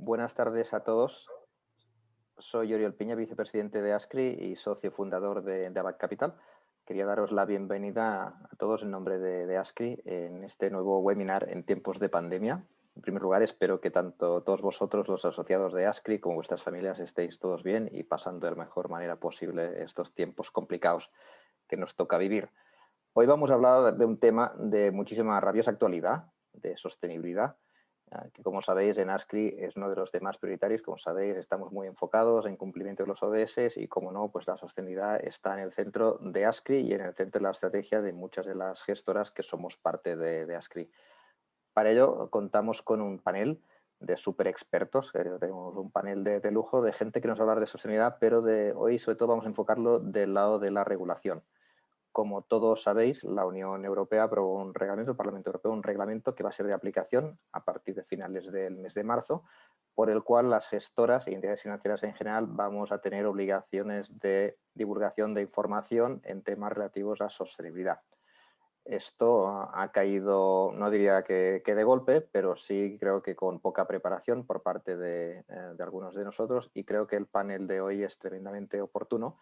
Buenas tardes a todos. Soy Oriol Piña, vicepresidente de ASCRI y socio fundador de Abac Capital. Quería daros la bienvenida a todos en nombre de ASCRI en este nuevo webinar en tiempos de pandemia. En primer lugar, espero que tanto todos vosotros, los asociados de ASCRI, como vuestras familias, estéis todos bien y pasando de la mejor manera posible estos tiempos complicados que nos toca vivir. Hoy vamos a hablar de un tema de muchísima rabiosa actualidad, de sostenibilidad, que como sabéis en ASCRI es uno de los temas prioritarios. Como sabéis, estamos muy enfocados en cumplimiento de los ODS y, como no, pues la sostenibilidad está en el centro de ASCRI y en el centro de la estrategia de muchas de las gestoras que somos parte de ASCRI. Para ello contamos con un panel de súper expertos. Tenemos un panel de lujo de gente que nos va a hablar de sostenibilidad, pero hoy sobre todo vamos a enfocarlo del lado de la regulación. Como todos sabéis, la Unión Europea aprobó un reglamento, el Parlamento Europeo, un reglamento que va a ser de aplicación a partir de finales del mes de marzo, por el cual las gestoras y entidades financieras en general vamos a tener obligaciones de divulgación de información en temas relativos a sostenibilidad. Esto ha caído, no diría que de golpe, pero sí creo que con poca preparación por parte de algunos de nosotros, y creo que el panel de hoy es tremendamente oportuno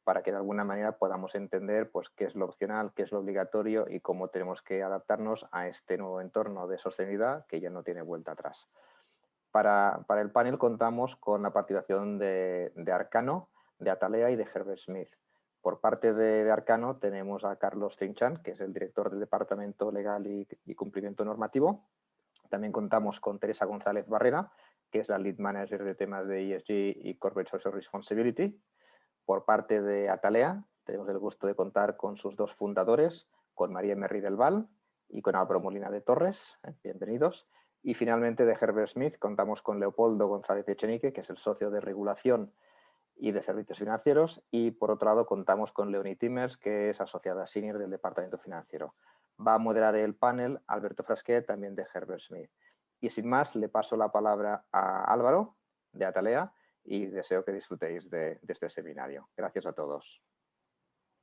para que de alguna manera podamos entender pues, qué es lo opcional, qué es lo obligatorio y cómo tenemos que adaptarnos a este nuevo entorno de sostenibilidad que ya no tiene vuelta atrás. Para el panel contamos con la participación de Arcano, de Atalea y de Herbert Smith. Por parte de Arcano tenemos a Carlos Trinchan, que es el director del Departamento Legal y Cumplimiento Normativo. También contamos con Teresa González Barrera, que es la Lead Manager de temas de ESG y Corporate Social Responsibility. Por parte de Atalea tenemos el gusto de contar con sus dos fundadores, con María Emery del Val y con Álvaro Molina de Torres. Bienvenidos. Y finalmente de Herbert Smith contamos con Leopoldo González Echenique, que es el socio de regulación y de servicios financieros, y por otro lado contamos con Leonie Timmers, que es asociada senior del departamento financiero. Va a moderar el panel Alberto Frasquet, también de Herbert Smith. Y sin más, le paso la palabra a Álvaro, de Atalea, y deseo que disfrutéis de este seminario. Gracias a todos.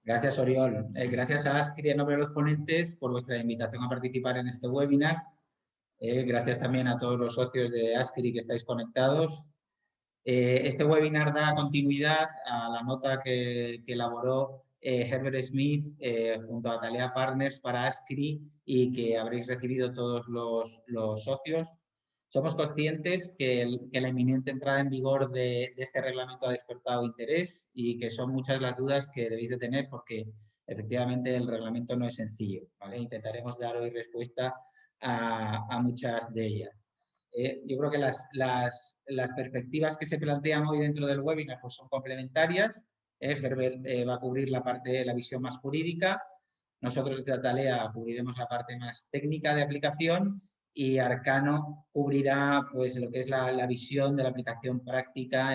Gracias, Oriol. Gracias a ASCRI en nombre de los ponentes por vuestra invitación a participar en este webinar. Gracias también a todos los socios de ASCRI que estáis conectados. Este webinar da continuidad a la nota que elaboró Herbert Smith junto a Atalea Partners para ASCRI y que habréis recibido todos los socios. Somos conscientes que la inminente entrada en vigor de este reglamento ha despertado interés y que son muchas las dudas que debéis de tener porque efectivamente el reglamento no es sencillo, ¿vale? Intentaremos dar hoy respuesta a muchas de ellas. Yo creo que las perspectivas que se plantean hoy dentro del webinar pues son complementarias. Herbert va a cubrir la visión más jurídica. Nosotros desde Atalea cubriremos la parte más técnica de aplicación y Arcano cubrirá pues, lo que es la visión de la aplicación práctica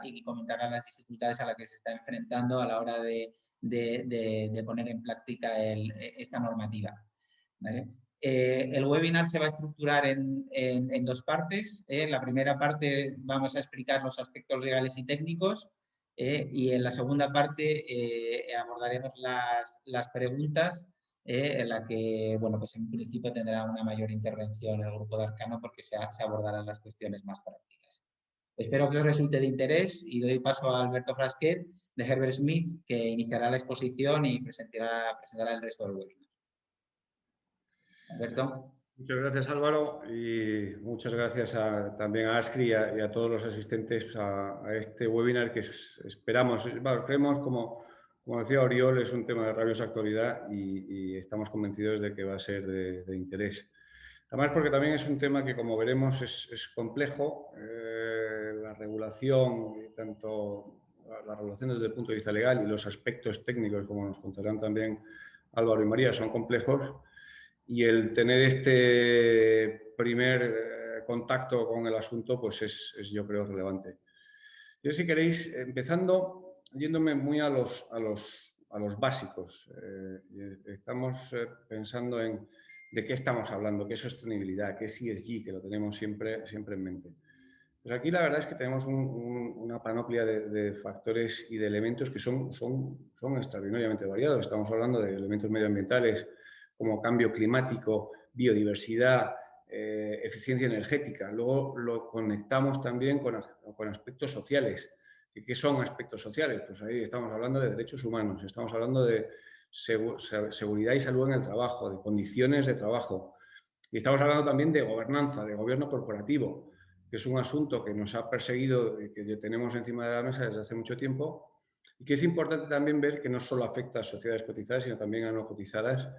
y comentará las dificultades a las que se está enfrentando a la hora de poner en práctica esta normativa, ¿vale? El webinar se va a estructurar en dos partes. En la primera parte vamos a explicar los aspectos legales y técnicos y en la segunda parte abordaremos las preguntas en la que, bueno, pues en principio tendrá una mayor intervención el grupo de Arcano porque se abordarán las cuestiones más prácticas. Espero que os resulte de interés y doy paso a Alberto Frasquet de Herbert Smith, que iniciará la exposición y presentará el resto del webinar. Alberto. Muchas gracias, Álvaro, y muchas gracias también a ASCRI y a todos los asistentes a este webinar que esperamos. Creemos, como decía Oriol, es un tema de rabiosa actualidad y estamos convencidos de que va a ser de interés. Además, porque también es un tema que, como veremos, es complejo. La regulación, tanto la regulación desde el punto de vista legal y los aspectos técnicos, como nos contarán también Álvaro y María, son complejos. Y el tener este primer contacto con el asunto, pues es yo creo relevante. Yo, si queréis, empezando, yéndome muy a los básicos. Estamos pensando en de qué estamos hablando, qué es sostenibilidad, qué es ESG, que lo tenemos siempre en mente. Pues aquí la verdad es que tenemos una panoplia de factores y de elementos que son extraordinariamente variados. Estamos hablando de elementos medioambientales como cambio climático, biodiversidad, eficiencia energética. Luego lo conectamos también con aspectos sociales. ¿Y qué son aspectos sociales? Pues ahí estamos hablando de derechos humanos, estamos hablando de seguridad y salud en el trabajo, de condiciones de trabajo. Y estamos hablando también de gobernanza, de gobierno corporativo, que es un asunto que nos ha perseguido y que tenemos encima de la mesa desde hace mucho tiempo y que es importante también ver que no solo afecta a sociedades cotizadas, sino también a no cotizadas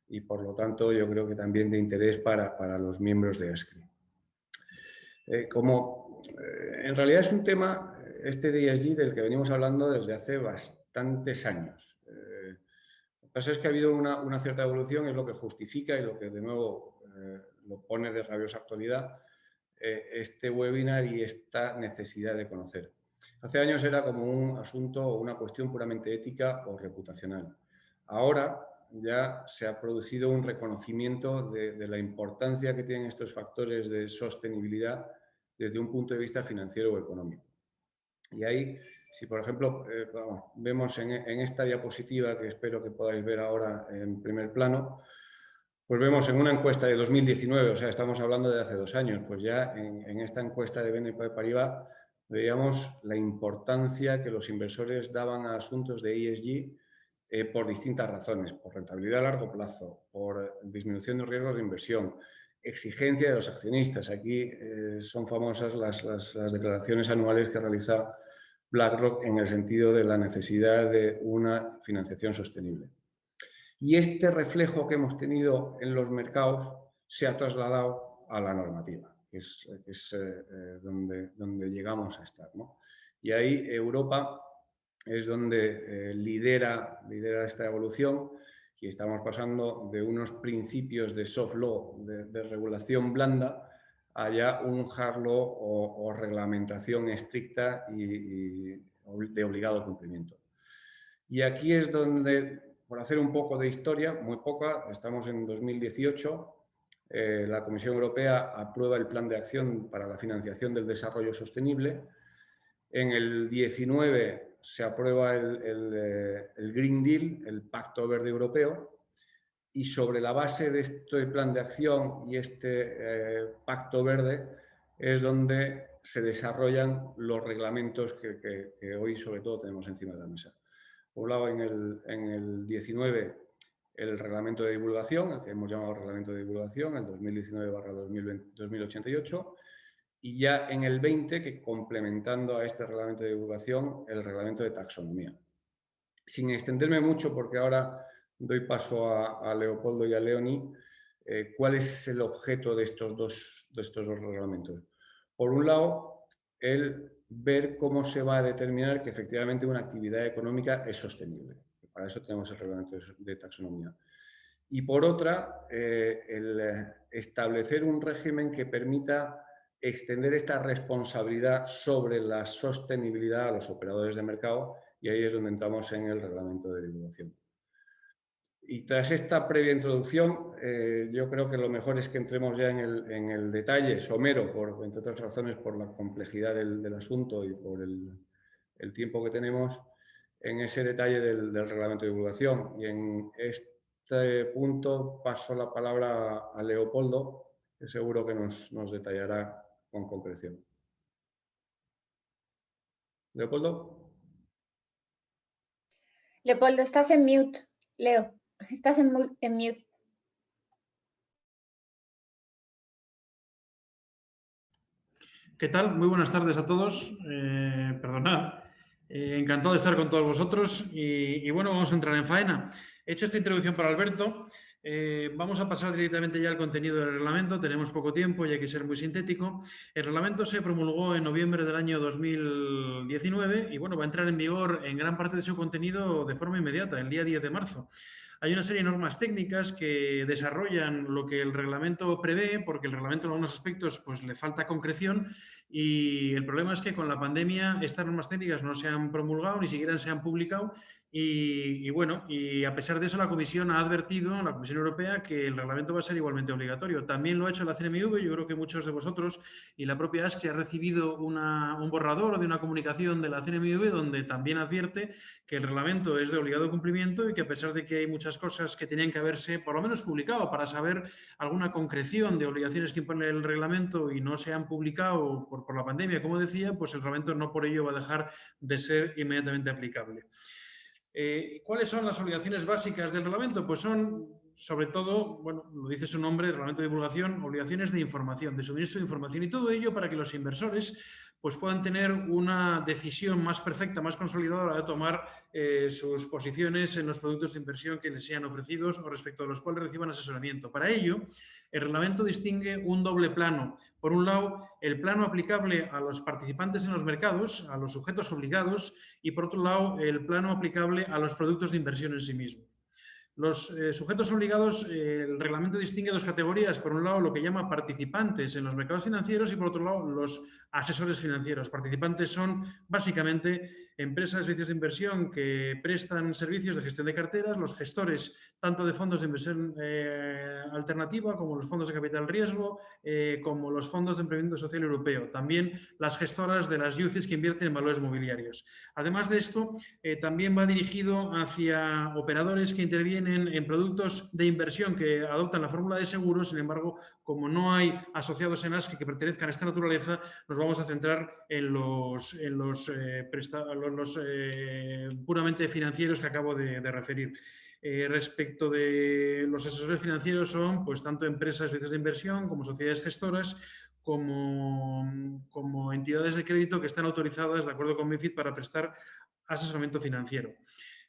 y, por lo tanto, yo creo que también de interés para los miembros de ASCRI. En realidad es un tema, este de ESG, del que venimos hablando desde hace bastantes años. Lo que pasa es que ha habido una cierta evolución, es lo que justifica y lo que de nuevo lo pone de rabiosa actualidad este webinar y esta necesidad de conocer. Hace años era como un asunto o una cuestión puramente ética o reputacional. Ahora ya se ha producido un reconocimiento de la importancia que tienen estos factores de sostenibilidad desde un punto de vista financiero o económico. Y ahí, si por ejemplo vemos en esta diapositiva, que espero que podáis ver ahora en primer plano, pues vemos en una encuesta de 2019, o sea, estamos hablando de hace 2 años, pues ya en esta encuesta de BNP Paribas veíamos la importancia que los inversores daban a asuntos de ESG por distintas razones, por rentabilidad a largo plazo, por disminución de riesgos de inversión, exigencia de los accionistas. Aquí son famosas las declaraciones anuales que realiza BlackRock en el sentido de la necesidad de una financiación sostenible. Y este reflejo que hemos tenido en los mercados se ha trasladado a la normativa, que es donde llegamos a estar, ¿no? Y ahí Europa es donde lidera esta evolución y estamos pasando de unos principios de soft law, de regulación blanda, a ya un hard law o reglamentación estricta y de obligado cumplimiento. Y aquí es donde, por hacer un poco de historia, muy poca, estamos en 2018, la Comisión Europea aprueba el Plan de Acción para la Financiación del Desarrollo Sostenible. En el 19 se aprueba el Green Deal, el Pacto Verde Europeo, y sobre la base de este Plan de Acción y este Pacto Verde es donde se desarrollan los reglamentos que hoy sobre todo tenemos encima de la mesa. Por un lado, en el 19, el reglamento de divulgación, el que hemos llamado reglamento de divulgación, el 2019/2088, y ya en el 20, que complementando a este reglamento de divulgación, el reglamento de taxonomía. Sin extenderme mucho, porque ahora doy paso a Leopoldo y a Leonie, ¿cuál es el objeto de estos dos reglamentos? Por un lado, el ver cómo se va a determinar que efectivamente una actividad económica es sostenible. Para eso tenemos el reglamento de taxonomía. Y por otra, el establecer un régimen que permita extender esta responsabilidad sobre la sostenibilidad a los operadores de mercado, y ahí es donde entramos en el reglamento de divulgación. Y tras esta previa introducción, yo creo que lo mejor es que entremos ya en el detalle somero, entre otras razones por la complejidad del asunto y por el tiempo que tenemos, en ese detalle del reglamento de divulgación. Y en este punto paso la palabra a Leopoldo, que seguro que nos detallará con concreción. ¿Leopoldo? Leopoldo, estás en mute. Leo, estás en mute. ¿Qué tal? Muy buenas tardes a todos. Perdonad. Encantado de estar con todos vosotros y bueno, vamos a entrar en faena. Hecha esta introducción para Alberto, vamos a pasar directamente ya al contenido del reglamento. Tenemos poco tiempo y hay que ser muy sintético. El reglamento se promulgó en noviembre del año 2019 y bueno, va a entrar en vigor en gran parte de su contenido de forma inmediata, el día 10 de marzo. Hay una serie de normas técnicas que desarrollan lo que el reglamento prevé, porque el reglamento en algunos aspectos pues, le falta concreción y el problema es que con la pandemia estas normas técnicas no se han promulgado, ni siquiera se han publicado Y bueno, y a pesar de eso la Comisión ha advertido, la Comisión Europea, que el reglamento va a ser igualmente obligatorio. También lo ha hecho la CNMV, yo creo que muchos de vosotros y la propia ASCRI ha recibido un borrador de una comunicación de la CNMV donde también advierte que el reglamento es de obligado cumplimiento y que a pesar de que hay muchas cosas que tenían que haberse por lo menos publicado para saber alguna concreción de obligaciones que impone el reglamento y no se han publicado por la pandemia, como decía, pues el reglamento no por ello va a dejar de ser inmediatamente aplicable. ¿Cuáles son las obligaciones básicas del reglamento? Pues son, sobre todo, bueno, lo dice su nombre, reglamento de divulgación, obligaciones de información, de suministro de información y todo ello para que los inversores pues puedan tener una decisión más perfecta, más consolidada a la hora de tomar sus posiciones en los productos de inversión que les sean ofrecidos o respecto a los cuales reciban asesoramiento. Para ello, el reglamento distingue un doble plano. Por un lado, el plano aplicable a los participantes en los mercados, a los sujetos obligados, y por otro lado, el plano aplicable a los productos de inversión en sí mismo. Los sujetos obligados, el reglamento distingue dos categorías. Por un lado, lo que llama participantes en los mercados financieros y por otro lado, los asesores financieros. Participantes son básicamente empresas de servicios de inversión que prestan servicios de gestión de carteras, los gestores tanto de fondos de inversión alternativa como los fondos de capital riesgo, como los fondos de emprendimiento social europeo. También las gestoras de las UCITS que invierten en valores mobiliarios. Además de esto, también va dirigido hacia operadores que intervienen en productos de inversión que adoptan la fórmula de seguros. Sin embargo, como no hay asociados en ASCRI que pertenezcan a esta naturaleza, nos vamos a centrar en los puramente financieros que acabo de referir. Respecto de los asesores financieros son pues tanto empresas de servicios de inversión como sociedades gestoras como entidades de crédito que están autorizadas de acuerdo con MiFID para prestar asesoramiento financiero.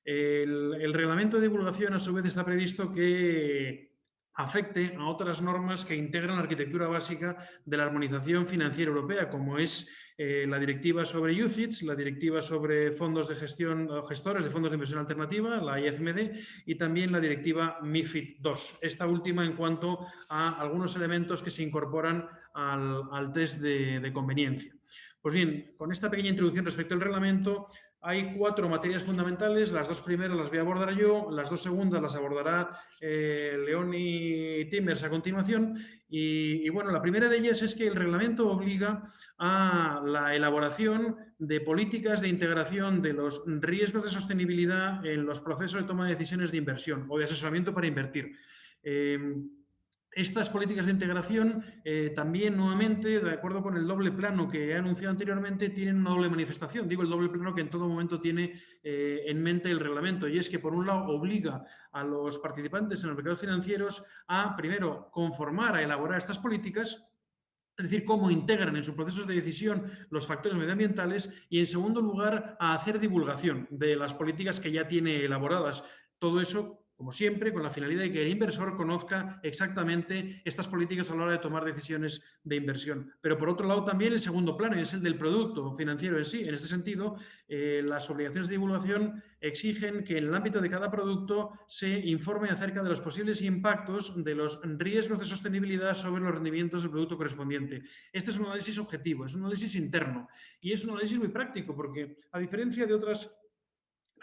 El reglamento de divulgación a su vez está previsto que afecte a otras normas que integran la arquitectura básica de la armonización financiera europea, como es la directiva sobre UCITS, la directiva sobre fondos de gestión o gestores de fondos de inversión alternativa, la IFMD, y también la directiva MiFID II. Esta última en cuanto a algunos elementos que se incorporan al test de conveniencia. Pues bien, con esta pequeña introducción respecto al reglamento, hay 4 materias fundamentales. Las 2 primeras las voy a abordar yo, las 2 segundas las abordará Leoni Timmers a continuación. Y bueno, la primera de ellas es que el reglamento obliga a la elaboración de políticas de integración de los riesgos de sostenibilidad en los procesos de toma de decisiones de inversión o de asesoramiento para invertir. Estas políticas de integración también, nuevamente, de acuerdo con el doble plano que he anunciado anteriormente, tienen una doble manifestación. Digo el doble plano que en todo momento tiene en mente el reglamento, y es que, por un lado, obliga a los participantes en los mercados financieros a, primero, conformar, a elaborar estas políticas, es decir, cómo integran en sus procesos de decisión los factores medioambientales, y, en segundo lugar, a hacer divulgación de las políticas que ya tiene elaboradas. Todo eso, como siempre, con la finalidad de que el inversor conozca exactamente estas políticas a la hora de tomar decisiones de inversión. Pero, por otro lado, también el segundo plano, es el del producto financiero en sí. En este sentido, las obligaciones de divulgación exigen que en el ámbito de cada producto se informe acerca de los posibles impactos de los riesgos de sostenibilidad sobre los rendimientos del producto correspondiente. Este es un análisis objetivo, es un análisis interno y es un análisis muy práctico porque, a diferencia de otras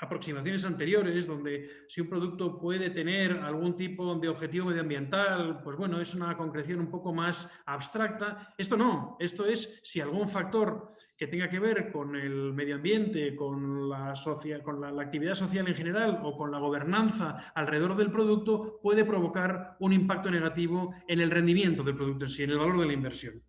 aproximaciones anteriores, donde si un producto puede tener algún tipo de objetivo medioambiental, pues bueno, es una concreción un poco más abstracta. Esto no, esto es si algún factor que tenga que ver con el medio ambiente, con la actividad social en general o con la gobernanza alrededor del producto puede provocar un impacto negativo en el rendimiento del producto en sí, en el valor de la inversión.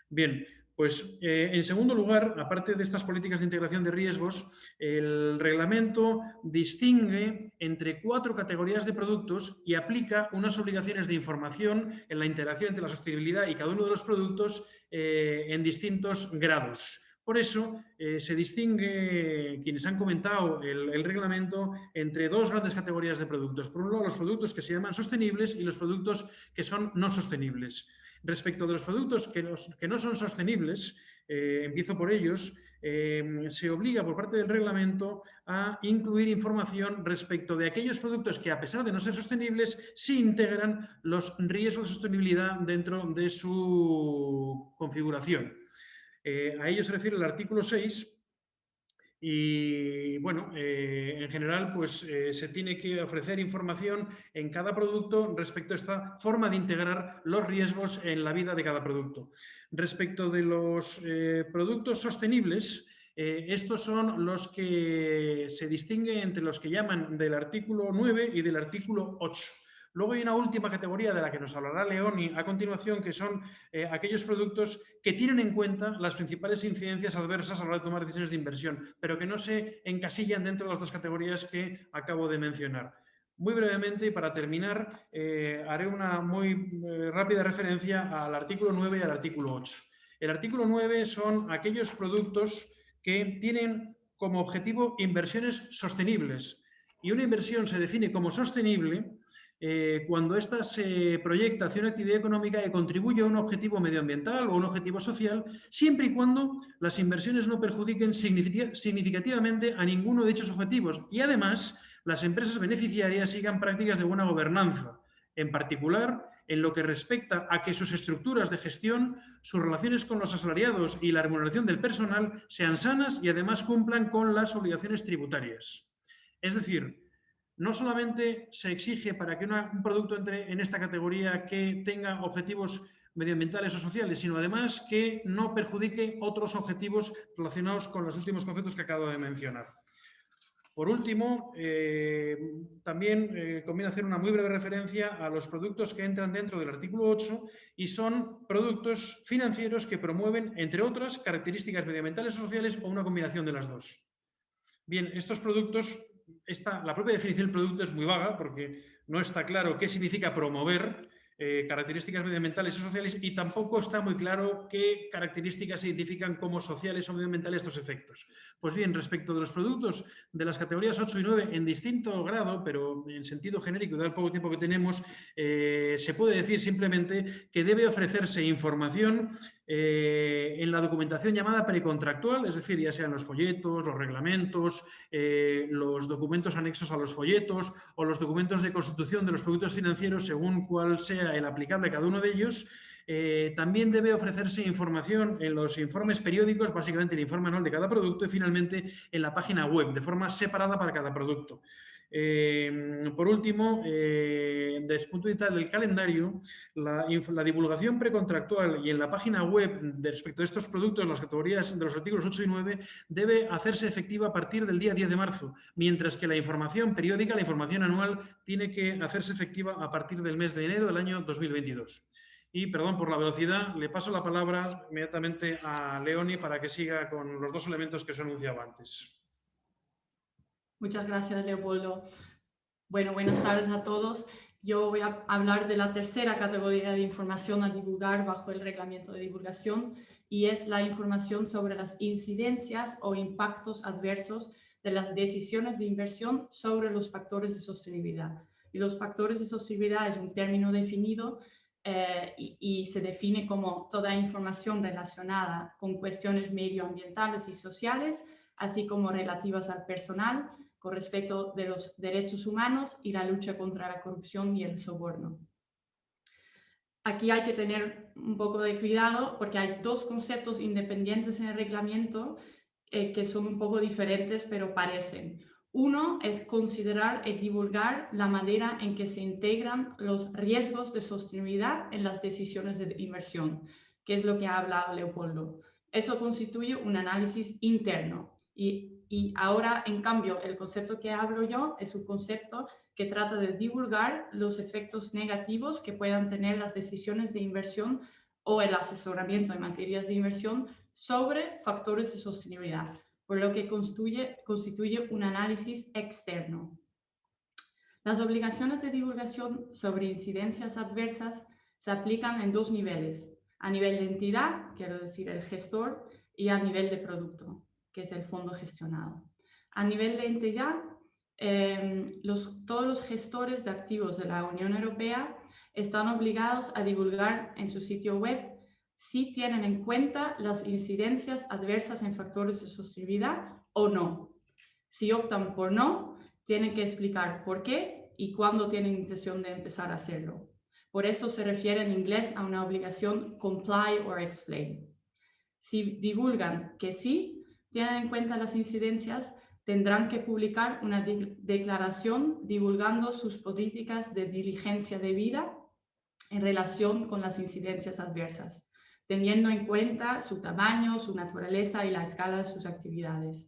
Bien, pues en segundo lugar, aparte de estas políticas de integración de riesgos, el reglamento distingue entre 4 categorías de productos y aplica unas obligaciones de información en la interacción entre la sostenibilidad y cada uno de los productos en distintos grados. Por eso se distingue, quienes han comentado el reglamento, entre 2 grandes categorías de productos. Por un lado, los productos que se llaman sostenibles y los productos que son no sostenibles. Respecto de los productos que no son sostenibles, empiezo por ellos, se obliga por parte del reglamento a incluir información respecto de aquellos productos que, a pesar de no ser sostenibles, sí integran los riesgos de sostenibilidad dentro de su configuración. A ello se refiere el artículo 6, Y bueno, en general, pues se tiene que ofrecer información en cada producto respecto a esta forma de integrar los riesgos en la vida de cada producto. Respecto de los productos sostenibles, estos son los que se distinguen entre los que llaman del artículo 9 y del artículo 8. Luego hay una última categoría de la que nos hablará Leoni a continuación, que son aquellos productos que tienen en cuenta las principales incidencias adversas a la hora de tomar decisiones de inversión, pero que no se encasillan dentro de las dos categorías que acabo de mencionar. Muy brevemente, y para terminar, haré una muy rápida referencia al artículo 9 y al artículo 8. El artículo 9 son aquellos productos que tienen como objetivo inversiones sostenibles. Y una inversión se define como sostenible cuando ésta se proyecta hacia una actividad económica que contribuye a un objetivo medioambiental o un objetivo social, siempre y cuando las inversiones no perjudiquen significativamente a ninguno de dichos objetivos y además las empresas beneficiarias sigan prácticas de buena gobernanza, en particular en lo que respecta a que sus estructuras de gestión, sus relaciones con los asalariados y la remuneración del personal sean sanas y además cumplan con las obligaciones tributarias. Es decir, no solamente se exige para que un producto entre en esta categoría que tenga objetivos medioambientales o sociales, sino además que no perjudique otros objetivos relacionados con los últimos conceptos que acabo de mencionar. Por último, también conviene hacer una muy breve referencia a los productos que entran dentro del artículo 8 y son productos financieros que promueven, entre otras, características medioambientales o sociales o una combinación de las dos. Bien, estos productos, la propia definición del producto es muy vaga porque no está claro qué significa promover características medioambientales y sociales y tampoco está muy claro qué características se identifican como sociales o medioambientales estos efectos. Pues bien, respecto de los productos de las categorías 8 y 9 en distinto grado, pero en sentido genérico, dado el poco tiempo que tenemos, se puede decir simplemente que debe ofrecerse información en la documentación llamada precontractual, es decir, ya sean los folletos, los reglamentos, los documentos anexos a los folletos o los documentos de constitución de los productos financieros según cuál sea el aplicable a cada uno de ellos. También debe ofrecerse información en los informes periódicos, básicamente el informe anual de cada producto y finalmente en la página web, de forma separada para cada producto. Por último, desde el punto de vista del calendario, la divulgación precontractual y en la página web respecto a estos productos, las categorías de los artículos 8 y 9, debe hacerse efectiva a partir del día 10 de marzo, mientras que la información periódica, la información anual, tiene que hacerse efectiva a partir del mes de enero del año 2022. Y, perdón por la velocidad, le paso la palabra inmediatamente a Leoni para que siga con los dos elementos que os he anunciado antes. Muchas gracias, Leopoldo. Bueno, buenas tardes a todos. Yo voy a hablar de la tercera categoría de información a divulgar bajo el reglamento de divulgación y es la información sobre las incidencias o impactos adversos de las decisiones de inversión sobre los factores de sostenibilidad. Y los factores de sostenibilidad es un término definido y se define como toda información relacionada con cuestiones medioambientales y sociales, así como relativas al personal, con respecto de los derechos humanos y la lucha contra la corrupción y el soborno. Aquí hay que tener un poco de cuidado porque hay dos conceptos independientes en el reglamento que son un poco diferentes pero parecen. Uno es considerar y divulgar la manera en que se integran los riesgos de sostenibilidad en las decisiones de inversión, que es lo que ha hablado Leopoldo. Eso constituye un análisis interno y ahora, en cambio, el concepto que hablo yo es un concepto que trata de divulgar los efectos negativos que puedan tener las decisiones de inversión o el asesoramiento en materias de inversión sobre factores de sostenibilidad, por lo que constituye un análisis externo. Las obligaciones de divulgación sobre incidencias adversas se aplican en dos niveles, a nivel de entidad, quiero decir el gestor, y a nivel de producto, que es el fondo gestionado. A nivel de entidad, todos los gestores de activos de la Unión Europea están obligados a divulgar en su sitio web si tienen en cuenta las incidencias adversas en factores de sostenibilidad o no. Si optan por no, tienen que explicar por qué y cuándo tienen intención de empezar a hacerlo. Por eso se refiere en inglés a una obligación comply or explain. Si divulgan que sí, tienen en cuenta las incidencias tendrán que publicar una declaración divulgando sus políticas de diligencia debida en relación con las incidencias adversas, teniendo en cuenta su tamaño, su naturaleza y la escala de sus actividades.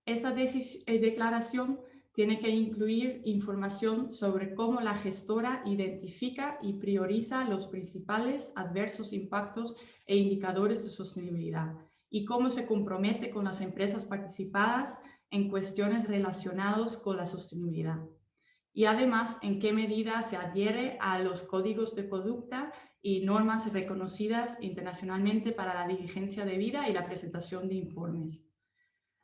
Esta declaración tiene que incluir información sobre cómo la gestora identifica y prioriza los principales adversos impactos e indicadores de sostenibilidad y cómo se compromete con las empresas participadas en cuestiones relacionadas con la sostenibilidad. Y además, en qué medida se adhiere a los códigos de conducta y normas reconocidas internacionalmente para la diligencia debida y la presentación de informes.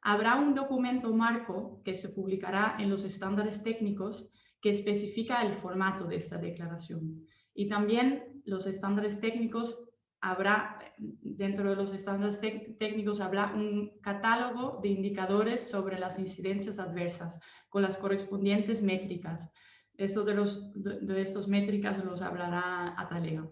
Habrá un documento marco que se publicará en los estándares técnicos que especifica el formato de esta declaración. Y también los estándares técnicos dentro de los estándares técnicos habrá un catálogo de indicadores sobre las incidencias adversas con las correspondientes métricas. De estos métricas los hablará Atalea.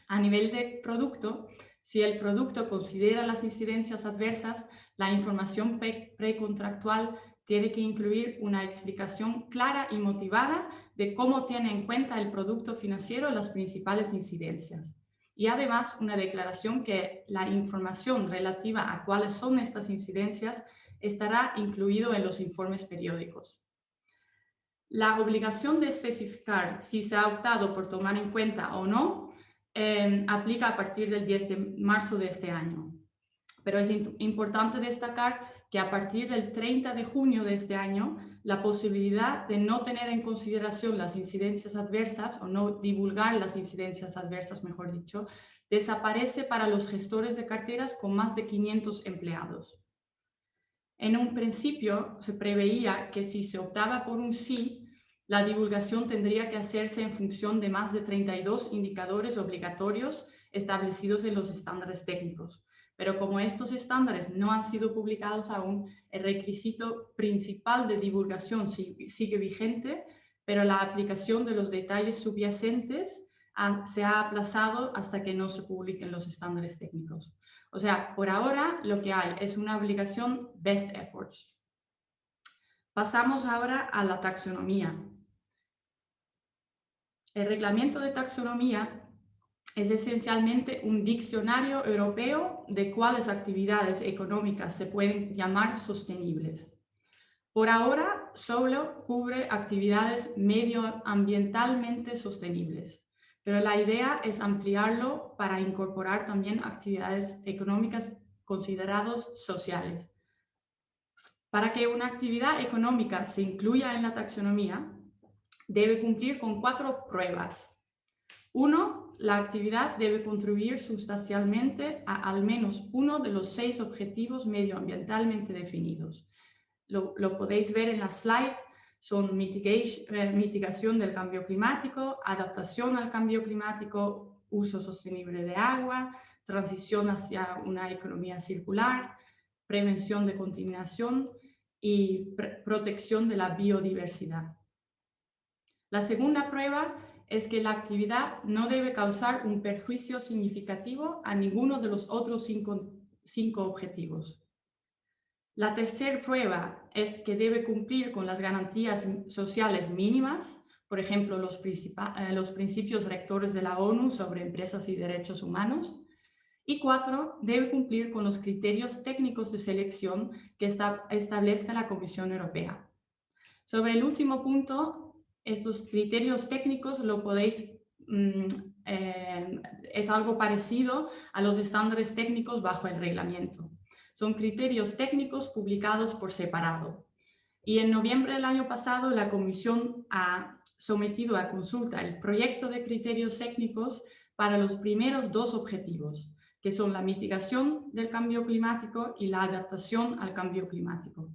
A nivel de producto, si el producto considera las incidencias adversas, la información precontractual tiene que incluir una explicación clara y motivada de cómo tiene en cuenta el producto financiero las principales incidencias. Y además una declaración que la información relativa a cuáles son estas incidencias estará incluido en los informes periódicos. La obligación de especificar si se ha optado por tomar en cuenta o no aplica a partir del 10 de marzo de este año. Pero es importante destacar que a partir del 30 de junio de este año, la posibilidad de no tener en consideración las incidencias adversas o no divulgar las incidencias adversas, mejor dicho, desaparece para los gestores de carteras con más de 500 empleados. En un principio se preveía que si se optaba por un sí, la divulgación tendría que hacerse en función de más de 32 indicadores obligatorios establecidos en los estándares técnicos. Pero como estos estándares no han sido publicados aún, el requisito principal de divulgación sigue vigente, pero la aplicación de los detalles subyacentes se ha aplazado hasta que no se publiquen los estándares técnicos. O sea, por ahora lo que hay es una obligación best efforts. Pasamos ahora a la taxonomía. El reglamento de taxonomía es esencialmente un diccionario europeo de cuáles actividades económicas se pueden llamar sostenibles. Por ahora, solo cubre actividades medioambientalmente sostenibles, pero la idea es ampliarlo para incorporar también actividades económicas consideradas sociales. Para que una actividad económica se incluya en la taxonomía, debe cumplir con 4 pruebas. 1. La actividad debe contribuir sustancialmente a al menos uno de los 6 objetivos medioambientalmente definidos. Lo podéis ver en la slide, son mitigación del cambio climático, adaptación al cambio climático, uso sostenible de agua, transición hacia una economía circular, prevención de contaminación y protección de la biodiversidad. La segunda prueba es que la actividad no debe causar un perjuicio significativo a ninguno de los otros 5 objetivos. La tercera prueba es que debe cumplir con las garantías sociales mínimas, por ejemplo, los principios rectores de la ONU sobre empresas y derechos humanos. Y 4, debe cumplir con los criterios técnicos de selección que establezca la Comisión Europea. Sobre el último punto, estos criterios técnicos lo podéis, es algo parecido a los estándares técnicos bajo el reglamento. Son criterios técnicos publicados por separado. Y en noviembre del año pasado, la Comisión ha sometido a consulta el proyecto de criterios técnicos para los primeros 2 objetivos, que son la mitigación del cambio climático y la adaptación al cambio climático.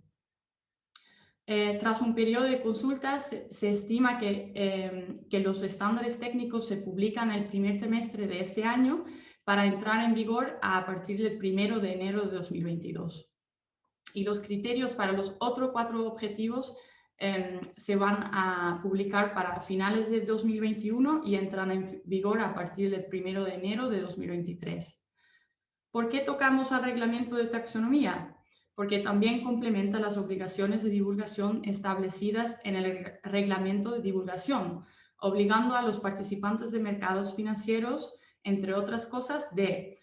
Tras un periodo de consultas, se estima que los estándares técnicos se publican el primer trimestre de este año para entrar en vigor a partir del 1 de enero de 2022. Y los criterios para los otros 4 objetivos se van a publicar para finales de 2021 y entran en vigor a partir del 1 de enero de 2023. ¿Por qué tocamos al reglamento de taxonomía? Porque también complementa las obligaciones de divulgación establecidas en el reglamento de divulgación, obligando a los participantes de mercados financieros, entre otras cosas, de,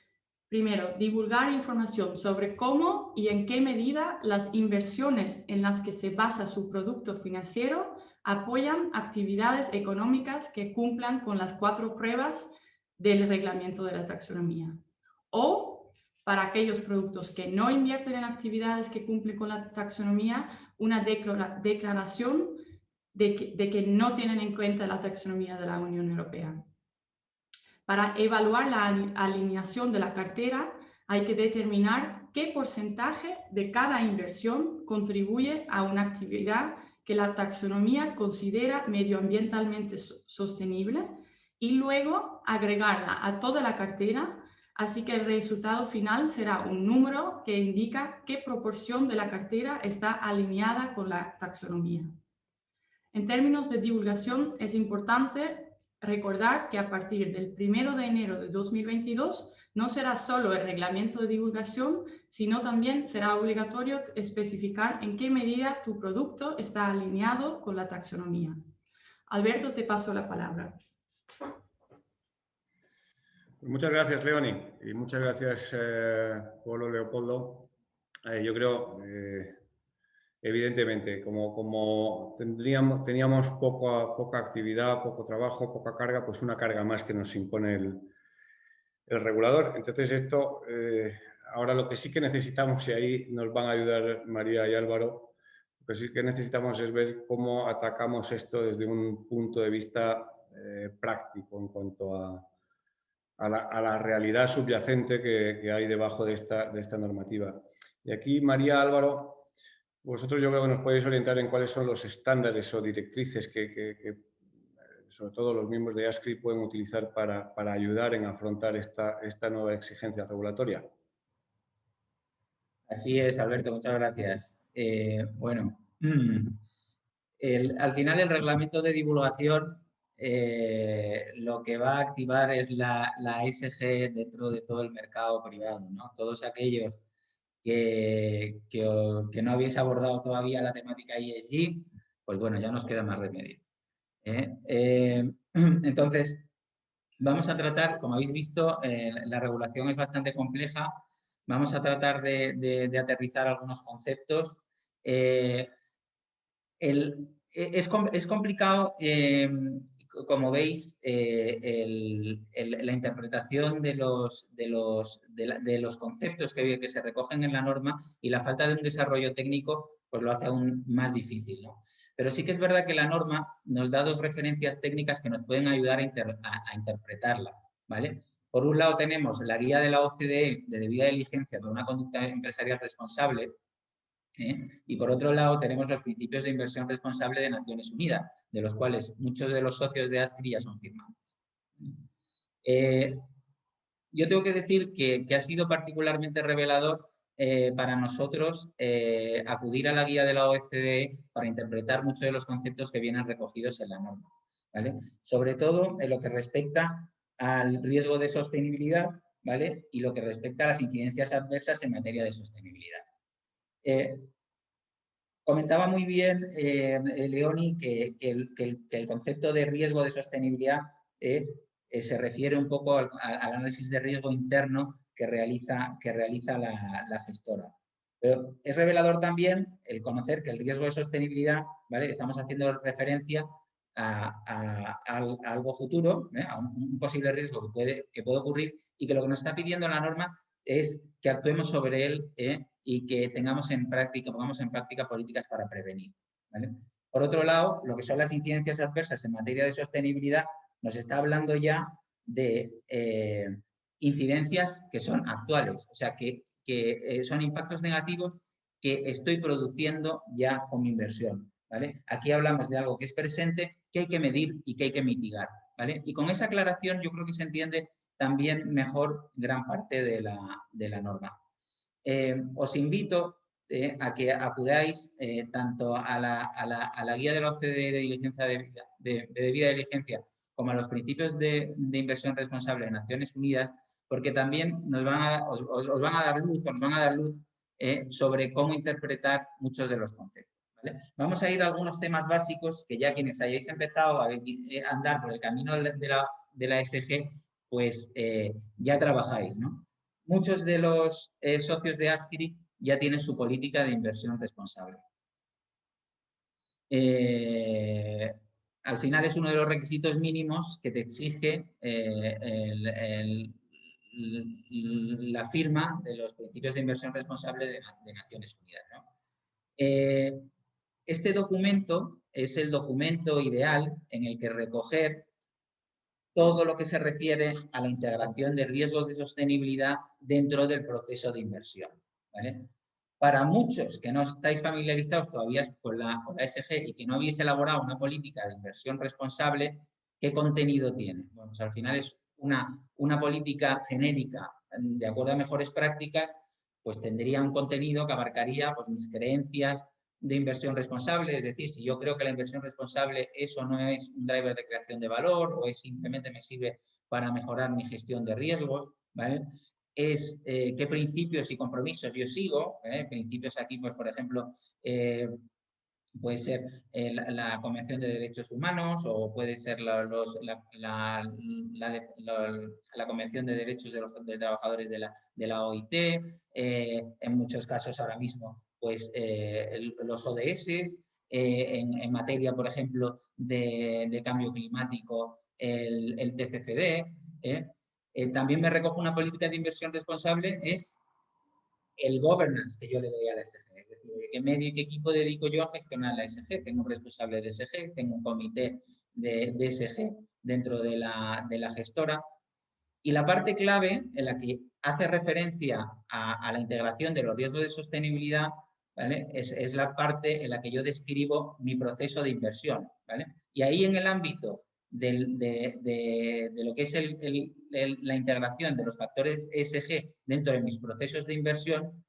primero, divulgar información sobre cómo y en qué medida las inversiones en las que se basa su producto financiero apoyan actividades económicas que cumplan con las 4 pruebas del reglamento de la taxonomía. O, para aquellos productos que no invierten en actividades que cumplen con la taxonomía, una declaración de que no tienen en cuenta la taxonomía de la Unión Europea. Para evaluar la alineación de la cartera, hay que determinar qué porcentaje de cada inversión contribuye a una actividad que la taxonomía considera medioambientalmente sostenible y luego agregarla a toda la cartera, así que el resultado final será un número que indica qué proporción de la cartera está alineada con la taxonomía. En términos de divulgación, es importante recordar que a partir del 1 de enero de 2022 no será solo el reglamento de divulgación, sino también será obligatorio especificar en qué medida tu producto está alineado con la taxonomía. Alberto, te paso la palabra. Muchas gracias, Leoni, y muchas gracias, Polo, Leopoldo. Yo creo, evidentemente, como teníamos poca actividad, poco trabajo, poca carga, pues una carga más que nos impone el regulador. Entonces, esto, ahora lo que sí que necesitamos, y ahí nos van a ayudar María y Álvaro, lo que sí que necesitamos es ver cómo atacamos esto desde un punto de vista práctico en cuanto a la realidad subyacente que hay debajo de esta normativa. Y aquí, María, Álvaro, vosotros yo creo que nos podéis orientar en cuáles son los estándares o directrices que sobre todo los miembros de ASCRI pueden utilizar para ayudar en afrontar esta nueva exigencia regulatoria. Así es, Alberto, muchas gracias. Bueno, al final el reglamento de divulgación lo que va a activar es la ESG dentro de todo el mercado privado, ¿no? Todos aquellos que no habéis abordado todavía la temática ESG, pues bueno, ya nos queda más remedio. Entonces, vamos a tratar, como habéis visto, la regulación es bastante compleja. Vamos a tratar de aterrizar algunos conceptos. Es complicado, como veis, la interpretación de los conceptos que se recogen en la norma, y la falta de un desarrollo técnico pues lo hace aún más difícil, ¿no? Pero sí que es verdad que la norma nos da 2 referencias técnicas que nos pueden ayudar a interpretarla, ¿vale? Por un lado tenemos la guía de la OCDE de debida diligencia de una conducta empresarial responsable, y por otro lado tenemos los principios de inversión responsable de Naciones Unidas, de los cuales muchos de los socios de ASCRI ya son firmantes. Yo tengo que decir que ha sido particularmente revelador para nosotros acudir a la guía de la OCDE para interpretar muchos de los conceptos que vienen recogidos en la norma, ¿vale? Sobre todo en lo que respecta al riesgo de sostenibilidad, ¿vale? Y lo que respecta a las incidencias adversas en materia de sostenibilidad. Comentaba muy bien Leoni que el concepto de riesgo de sostenibilidad se refiere un poco al análisis de riesgo interno que realiza la gestora. Pero es revelador también el conocer que el riesgo de sostenibilidad, ¿vale? Estamos haciendo referencia a algo futuro, a un posible riesgo que puede ocurrir, y que lo que nos está pidiendo la norma es que actuemos sobre él y que pongamos en práctica políticas para prevenir, ¿vale? Por otro lado, lo que son las incidencias adversas en materia de sostenibilidad nos está hablando ya de incidencias que son actuales, o sea, que son impactos negativos que estoy produciendo ya con mi inversión, ¿vale? Aquí hablamos de algo que es presente, que hay que medir y que hay que mitigar, ¿vale? Y con esa aclaración yo creo que se entiende también mejor gran parte de la norma. Os invito a que acudáis tanto a la guía de la OCDE de diligencia de debida diligencia como a los principios de inversión responsable de Naciones Unidas, porque también os van a dar luz sobre cómo interpretar muchos de los conceptos. ¿Vale? Vamos a ir a algunos temas básicos que ya quienes hayáis empezado a andar por el camino de la ESG, pues ya trabajáis, ¿no? Muchos de los socios de ASCRI ya tienen su política de inversión responsable. Al final es uno de los requisitos mínimos que te exige la firma de los principios de inversión responsable de Naciones Unidas, ¿no? Este documento es el documento ideal en el que recoger todo lo que se refiere a la integración de riesgos de sostenibilidad dentro del proceso de inversión, ¿vale? Para muchos que no estáis familiarizados todavía con la ESG y que no habéis elaborado una política de inversión responsable, ¿qué contenido tiene? Bueno, pues al final es una política genérica de acuerdo a mejores prácticas, pues tendría un contenido que abarcaría pues, mis creencias de inversión responsable, es decir, si yo creo que la inversión responsable eso no es un driver de creación de valor o es simplemente me sirve para mejorar mi gestión de riesgos, ¿vale? Es qué principios y compromisos yo sigo, principios aquí, pues por ejemplo, puede ser la Convención de Derechos Humanos o puede ser la Convención de Derechos de Trabajadores de la OIT, en muchos casos ahora mismo pues los ODS, en materia, por ejemplo, de cambio climático, el TCFD. También me recojo una política de inversión responsable, es el governance que yo le doy a la ESG. Es decir, qué medio y qué equipo dedico yo a gestionar la ESG. Tengo un responsable de ESG, tengo un comité de ESG dentro de la gestora. Y la parte clave en la que hace referencia a la integración de los riesgos de sostenibilidad, ¿vale? Es la parte en la que yo describo mi proceso de inversión, ¿vale? Y ahí en el ámbito de lo que es la integración de los factores ESG dentro de mis procesos de inversión,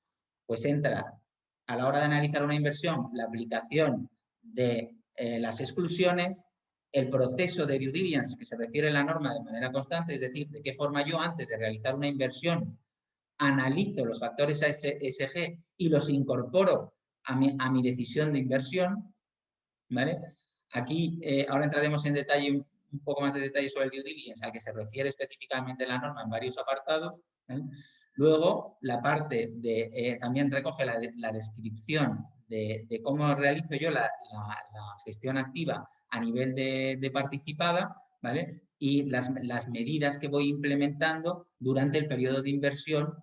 pues entra a la hora de analizar una inversión la aplicación de las exclusiones, el proceso de due diligence que se refiere a la norma de manera constante, es decir, de qué forma yo antes de realizar una inversión analizo los factores ESG y los incorporo a mi decisión de inversión, ¿vale? Aquí ahora entraremos en detalle, un poco más de detalle sobre el due diligence, al que se refiere específicamente la norma en varios apartados, ¿vale? Luego, la parte de, también recoge la descripción de cómo realizo yo la gestión activa a nivel de participada, ¿vale? Y las medidas que voy implementando durante el periodo de inversión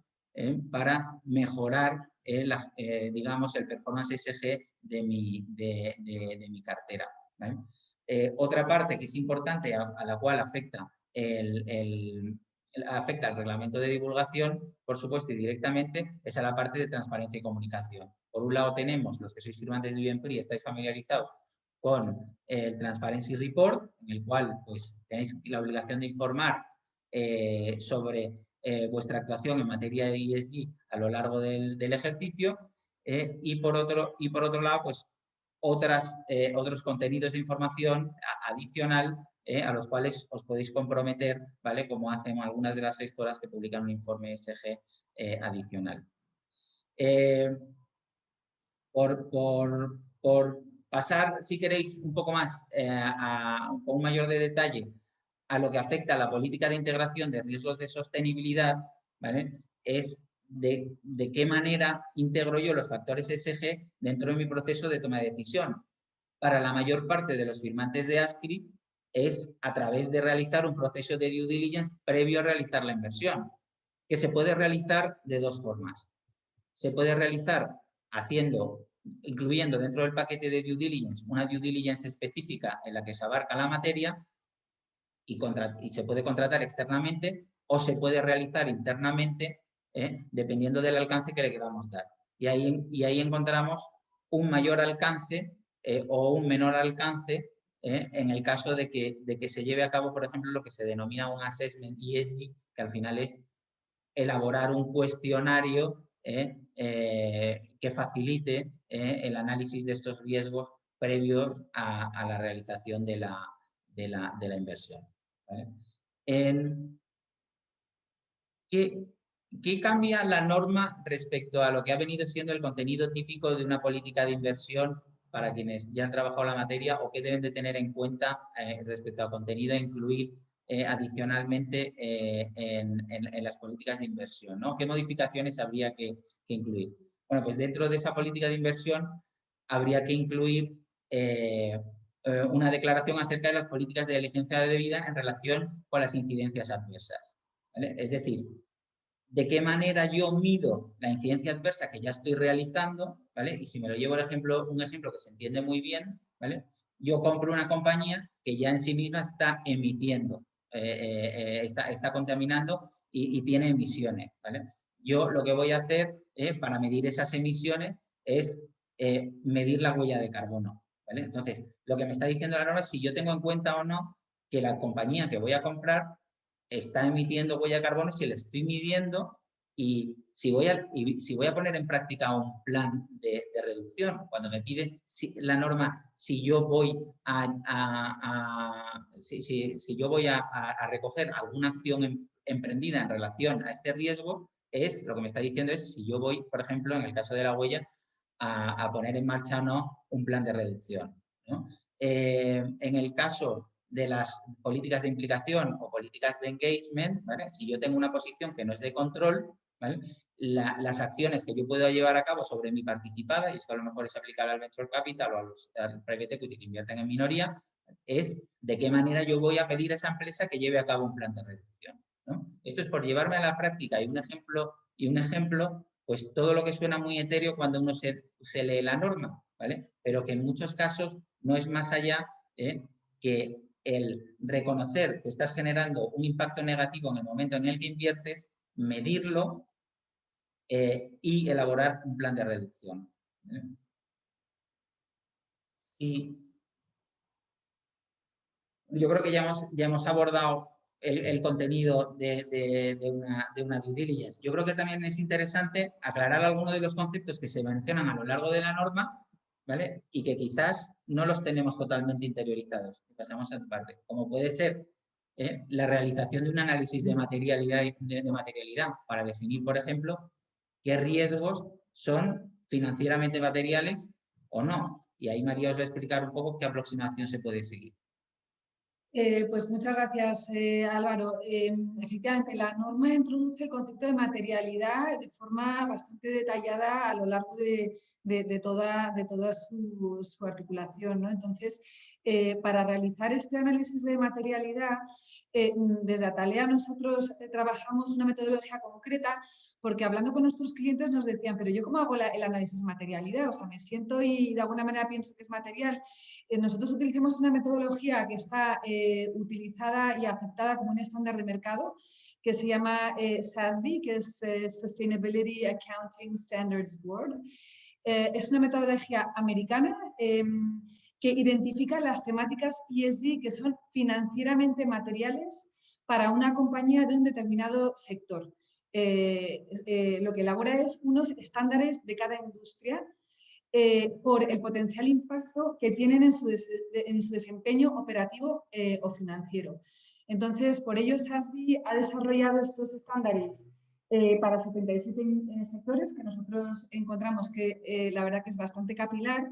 para mejorar, digamos, el performance ESG de mi cartera, ¿vale? Otra parte que es importante a la cual afecta afecta al reglamento de divulgación, por supuesto, y directamente, es a la parte de transparencia y comunicación. Por un lado tenemos, los que sois firmantes de UNPRI, estáis familiarizados con el Transparency Report, en el cual pues, tenéis la obligación de informar sobre vuestra actuación en materia de ESG a lo largo del ejercicio, y por otro lado, pues otros contenidos de información adicional a los cuales os podéis comprometer, ¿vale? Como hacen algunas de las gestoras que publican un informe ESG adicional. Por pasar, si queréis, un poco más con un mayor de detalle a lo que afecta a la política de integración de riesgos de sostenibilidad, ¿vale? Es de qué manera integro yo los factores ESG dentro de mi proceso de toma de decisión. Para la mayor parte de los firmantes de ASCRI es a través de realizar un proceso de due diligence previo a realizar la inversión, que se puede realizar de dos formas. Se puede realizar incluyendo dentro del paquete de due diligence una due diligence específica en la que se abarca la materia y se puede contratar externamente o se puede realizar internamente dependiendo del alcance que le queramos dar. Y ahí encontramos un mayor alcance o un menor alcance en el caso de que se lleve a cabo, por ejemplo, lo que se denomina un assessment ESG, que al final es elaborar un cuestionario que facilite el análisis de estos riesgos previos a la realización de la inversión, ¿vale? ¿qué cambia la norma respecto a lo que ha venido siendo el contenido típico de una política de inversión para quienes ya han trabajado la materia, o qué deben de tener en cuenta respecto al contenido a incluir adicionalmente en las políticas de inversión, ¿no? ¿Qué modificaciones habría que incluir? Bueno, pues dentro de esa política de inversión habría que incluir una declaración acerca de las políticas de diligencia debida en relación con las incidencias adversas, ¿vale? Es decir, de qué manera yo mido la incidencia adversa que ya estoy realizando, ¿vale? Y si me lo llevo un ejemplo que se entiende muy bien, ¿vale? Yo compro una compañía que ya en sí misma está emitiendo, está contaminando y tiene emisiones, ¿vale? Yo lo que voy a hacer para medir esas emisiones es medir la huella de carbono, ¿vale? Entonces, lo que me está diciendo la norma es si yo tengo en cuenta o no que la compañía que voy a comprar está emitiendo huella de carbono, si la estoy midiendo y si voy a poner en práctica un plan de reducción. Cuando me pide la norma, si yo voy si yo voy a recoger alguna acción emprendida en relación a este riesgo, lo que me está diciendo es si yo voy, por ejemplo, en el caso de la huella, a poner en marcha o no un plan de reducción, ¿no? En el caso de las políticas de implicación o políticas de engagement, ¿vale? Si yo tengo una posición que no es de control, ¿vale? Las acciones que yo puedo llevar a cabo sobre mi participada, y esto a lo mejor es aplicable al venture capital o al private equity que invierten en minoría, es de qué manera yo voy a pedir a esa empresa que lleve a cabo un plan de reducción, ¿no? Esto es por llevarme a la práctica y un ejemplo, pues todo lo que suena muy etéreo cuando uno se lee la norma, ¿vale? Pero que en muchos casos no es más allá que el reconocer que estás generando un impacto negativo en el momento en el que inviertes, medirlo y elaborar un plan de reducción. Sí. Yo creo que ya hemos abordado el contenido de una due diligence. Yo creo que también es interesante aclarar algunos de los conceptos que se mencionan a lo largo de la norma, ¿vale? Y que quizás no los tenemos totalmente interiorizados, que pasamos a parte, como puede ser la realización de un análisis de materialidad para definir, por ejemplo, qué riesgos son financieramente materiales o no. Y ahí María os va a explicar un poco qué aproximación se puede seguir. Pues muchas gracias, Álvaro. Efectivamente, la norma introduce el concepto de materialidad de forma bastante detallada a lo largo de toda su articulación, ¿no? Entonces, para realizar este análisis de materialidad, desde Atalea nosotros trabajamos una metodología concreta, porque hablando con nuestros clientes nos decían, pero ¿yo cómo hago el análisis de materialidad? O sea, me siento y de alguna manera pienso que es material. Nosotros utilizamos una metodología que está utilizada y aceptada como un estándar de mercado, que se llama SASB, que es Sustainability Accounting Standards Board. Es una metodología americana que identifica las temáticas ESG que son financieramente materiales para una compañía de un determinado sector. Lo que elabora es unos estándares de cada industria por el potencial impacto que tienen en su desempeño operativo o financiero. Entonces, por ello, SASB ha desarrollado estos estándares para 77 sectores que nosotros encontramos que la verdad que es bastante capilar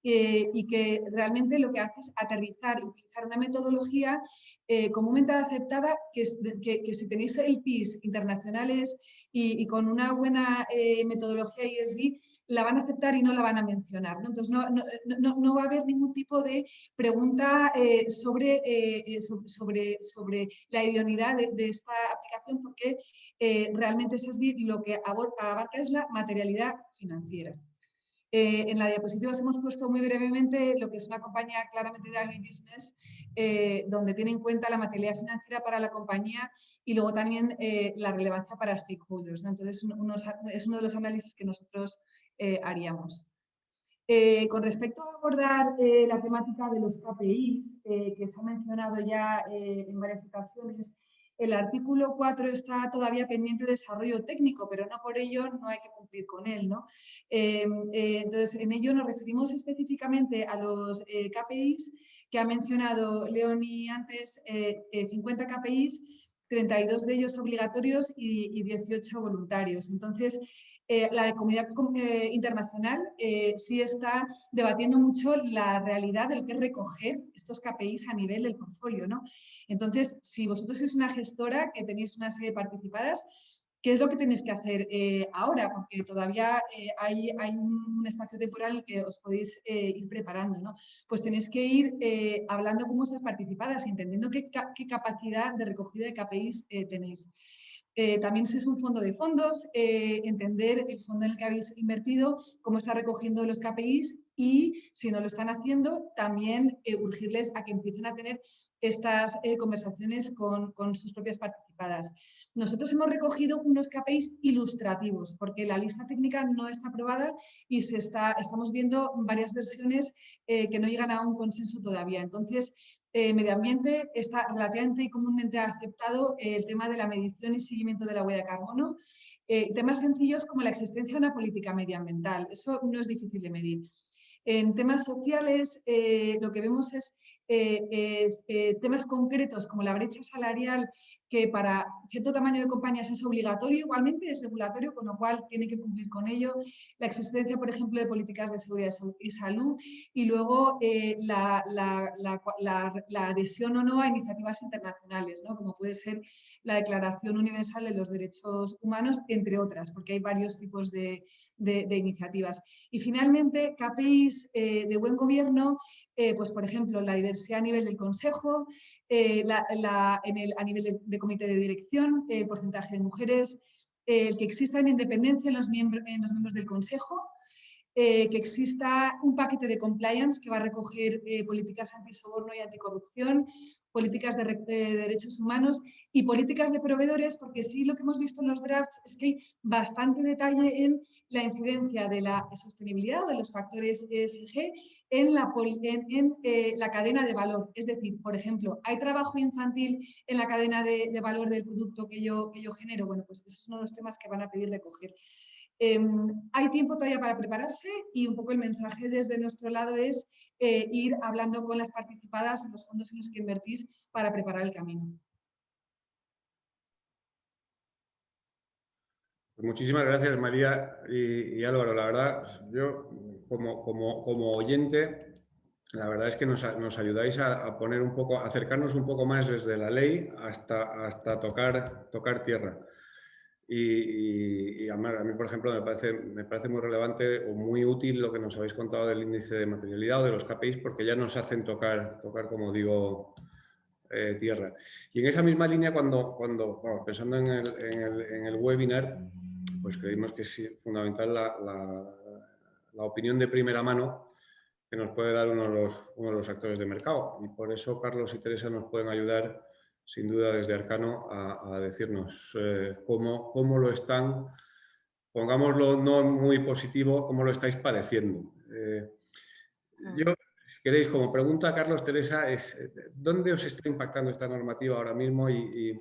y que realmente lo que hace es aterrizar y utilizar una metodología comúnmente aceptada que si tenéis el PIS internacionales y con una buena metodología ESG, la van a aceptar y no la van a mencionar, ¿no? Entonces, no va a haber ningún tipo de pregunta sobre la idoneidad de esta aplicación porque realmente lo que abarca es la materialidad financiera. En la diapositiva os hemos puesto muy brevemente lo que es una compañía claramente de agribusiness, donde tiene en cuenta la materialidad financiera para la compañía y luego también la relevancia para stakeholders, ¿no? Entonces, es uno de los análisis que nosotros haríamos. Con respecto a abordar la temática de los KPIs, que se ha mencionado ya en varias ocasiones, el artículo 4 está todavía pendiente de desarrollo técnico, pero no por ello no hay que cumplir con él, ¿no? Entonces, en ello nos referimos específicamente a los KPIs que ha mencionado Leoni antes, 50 KPIs 32 de ellos obligatorios y 18 voluntarios. Entonces, la comunidad internacional sí está debatiendo mucho la realidad de lo que es recoger estos KPIs a nivel del portfolio, ¿no? Entonces, si vosotros sois una gestora que tenéis una serie de participadas, ¿qué es lo que tenéis que hacer ahora? Porque todavía hay un espacio temporal en el que os podéis ir preparando, ¿no? Pues tenéis que ir hablando con vuestras participadas, entendiendo qué capacidad de recogida de KPIs tenéis. También si es un fondo de fondos, entender el fondo en el que habéis invertido, cómo está recogiendo los KPIs y si no lo están haciendo, también urgirles a que empiecen a tener estas conversaciones con sus propias participadas. Nosotros hemos recogido unos KPIs ilustrativos porque la lista técnica no está aprobada y estamos viendo varias versiones que no llegan a un consenso todavía. Entonces, medio ambiente está relativamente y comúnmente aceptado el tema de la medición y seguimiento de la huella de carbono. Temas sencillos como la existencia de una política medioambiental, eso no es difícil de medir. En temas sociales, lo que vemos es temas concretos como la brecha salarial, que para cierto tamaño de compañías es obligatorio, igualmente es regulatorio, con lo cual tiene que cumplir con ello. La existencia, por ejemplo, de políticas de seguridad y salud y luego la adhesión o no a iniciativas internacionales, ¿no? Como puede ser la Declaración Universal de los Derechos Humanos, entre otras, porque hay varios tipos de iniciativas. Y finalmente, KPIs de buen gobierno, pues por ejemplo, la diversidad a nivel del Consejo, a nivel de comité de dirección, el porcentaje de mujeres, el que exista en independencia en los miembros del Consejo, que exista un paquete de compliance que va a recoger políticas antisoborno y anticorrupción, políticas de derechos humanos y políticas de proveedores, porque sí lo que hemos visto en los drafts es que hay bastante detalle en la incidencia de la sostenibilidad o de los factores ESG en la cadena de valor. Es decir, por ejemplo, ¿hay trabajo infantil en la cadena de valor del producto que yo genero? Bueno, pues esos son los temas que van a pedir recoger. Hay tiempo todavía para prepararse y un poco el mensaje desde nuestro lado es ir hablando con las participadas en los fondos en los que invertís para preparar el camino. Muchísimas gracias, María y Álvaro. La verdad, yo como oyente, la verdad es que nos ayudáis a poner un poco, a acercarnos un poco más desde la ley hasta tocar tierra. Y además, a mí, por ejemplo, me parece muy relevante o muy útil lo que nos habéis contado del índice de materialidad o de los KPIs, porque ya nos hacen tocar como digo, tierra. Y en esa misma línea, cuando pensando en el webinar, pues creímos que es fundamental la opinión de primera mano que nos puede dar uno de los actores de mercado. Y por eso Carlos y Teresa nos pueden ayudar, sin duda, desde Arcano a decirnos cómo lo están, pongámoslo no muy positivo, cómo lo estáis padeciendo. Yo, si queréis, como pregunta a Carlos, Teresa, es ¿dónde os está impactando esta normativa ahora mismo y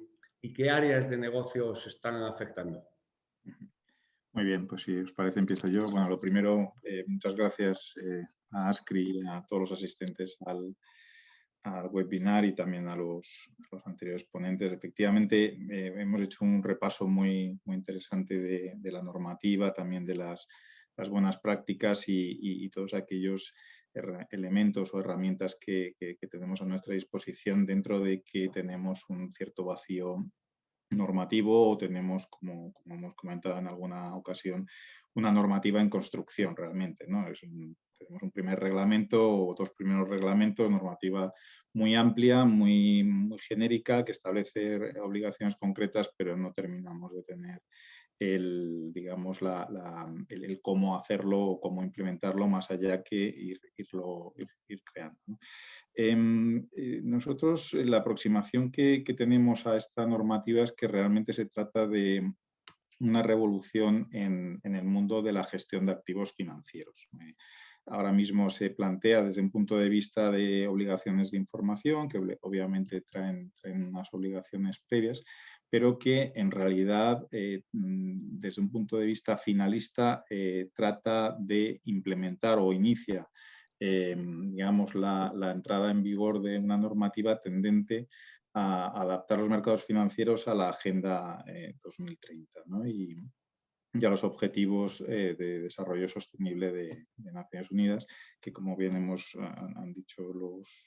qué áreas de negocio os están afectando? Muy bien, pues si os parece empiezo yo. Bueno, lo primero, muchas gracias a ASCRI y a todos los asistentes al webinar y también a los anteriores ponentes. Efectivamente, hemos hecho un repaso muy interesante de la normativa, también de las buenas prácticas y todos aquellos elementos o herramientas que tenemos a nuestra disposición dentro de que tenemos un cierto vacío normativo o tenemos, como hemos comentado en alguna ocasión, una normativa en construcción realmente, ¿no? Tenemos un primer reglamento o dos primeros reglamentos, normativa muy amplia, muy genérica, que establece obligaciones concretas, pero no terminamos de tener el cómo hacerlo o cómo implementarlo más allá que ir creando, ¿no? Nosotros la aproximación que tenemos a esta normativa es que realmente se trata de una revolución en el mundo de la gestión de activos financieros. Ahora mismo se plantea desde un punto de vista de obligaciones de información, que obviamente traen unas obligaciones previas, pero que en realidad desde un punto de vista finalista trata de implementar o inicia digamos, la entrada en vigor de una normativa tendente adaptar los mercados financieros a la Agenda 2030, ¿no? y a los objetivos de desarrollo sostenible de Naciones Unidas, que como bien han dicho los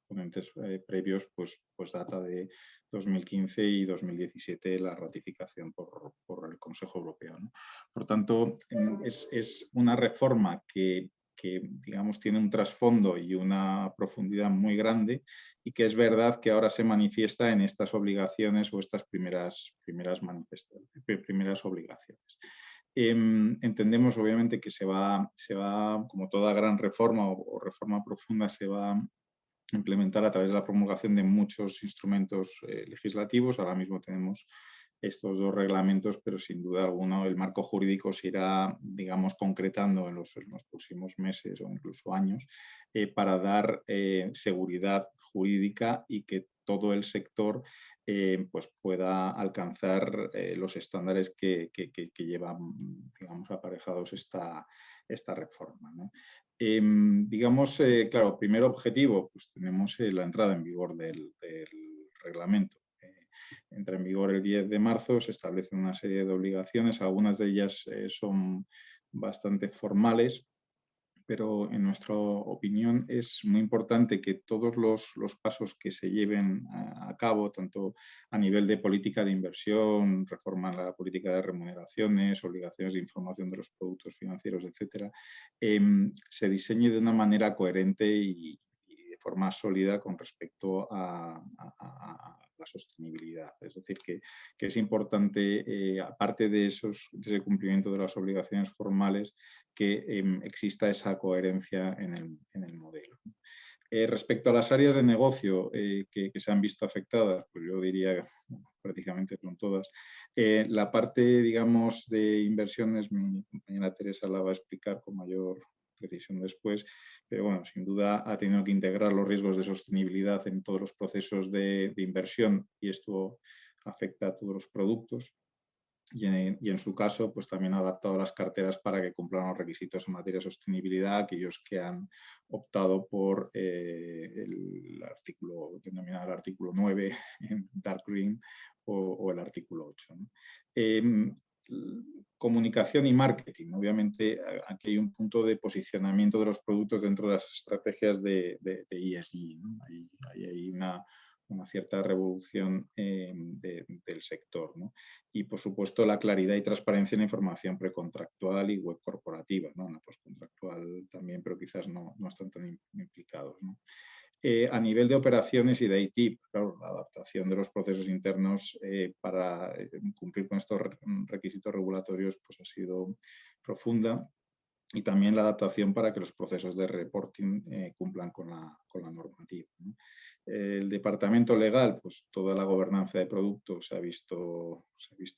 ponentes previos, pues data de 2015 y 2017 la ratificación por el Consejo Europeo, ¿no? Por tanto, es una reforma que digamos tiene un trasfondo y una profundidad muy grande, y que es verdad que ahora se manifiesta en estas obligaciones o estas primeras obligaciones. Entendemos obviamente que se va, como toda gran reforma o reforma profunda, se va a implementar a través de la promulgación de muchos instrumentos legislativos. Ahora mismo tenemos estos 2 reglamentos, pero sin duda alguna el marco jurídico se irá, digamos, concretando en los próximos meses o incluso años, para dar seguridad jurídica y que todo el sector pues pueda alcanzar los estándares que llevan, digamos, aparejados esta reforma, ¿no? Digamos, claro, primer objetivo, pues tenemos la entrada en vigor del reglamento. Entra en vigor el 10 de marzo, se establecen una serie de obligaciones, algunas de ellas son bastante formales, pero en nuestra opinión es muy importante que todos los pasos que se lleven a cabo, tanto a nivel de política de inversión, reforma en la política de remuneraciones, obligaciones de información de los productos financieros, etcétera, se diseñe de una manera coherente y de forma sólida con respecto a la sostenibilidad. Es decir, que es importante, aparte de ese cumplimiento de las obligaciones formales, que exista esa coherencia en el modelo. Respecto a las áreas de negocio que se han visto afectadas, pues yo diría prácticamente son todas. La parte, digamos, de inversiones, mi compañera Teresa la va a explicar con mayor precisión después, pero bueno, sin duda ha tenido que integrar los riesgos de sostenibilidad en todos los procesos de inversión, y esto afecta a todos los productos. Y en su caso, pues también ha adaptado las carteras para que cumplan los requisitos en materia de sostenibilidad, aquellos que han optado por el artículo, denominado el artículo 9 en Dark Green, o el artículo 8, ¿no? Comunicación y marketing. Obviamente aquí hay un punto de posicionamiento de los productos dentro de las estrategias de ESG, ¿no? Hay una cierta revolución del sector, ¿no? Y por supuesto la claridad y transparencia en la información precontractual y web corporativa, ¿no? La postcontractual también, pero quizás no están tan implicados, ¿no? A nivel de operaciones y de IT, claro, la adaptación de los procesos internos para cumplir con estos requisitos regulatorios pues ha sido profunda, y también la adaptación para que los procesos de reporting cumplan con la normativa, ¿no? El departamento legal, pues toda la gobernanza de productos se ha visto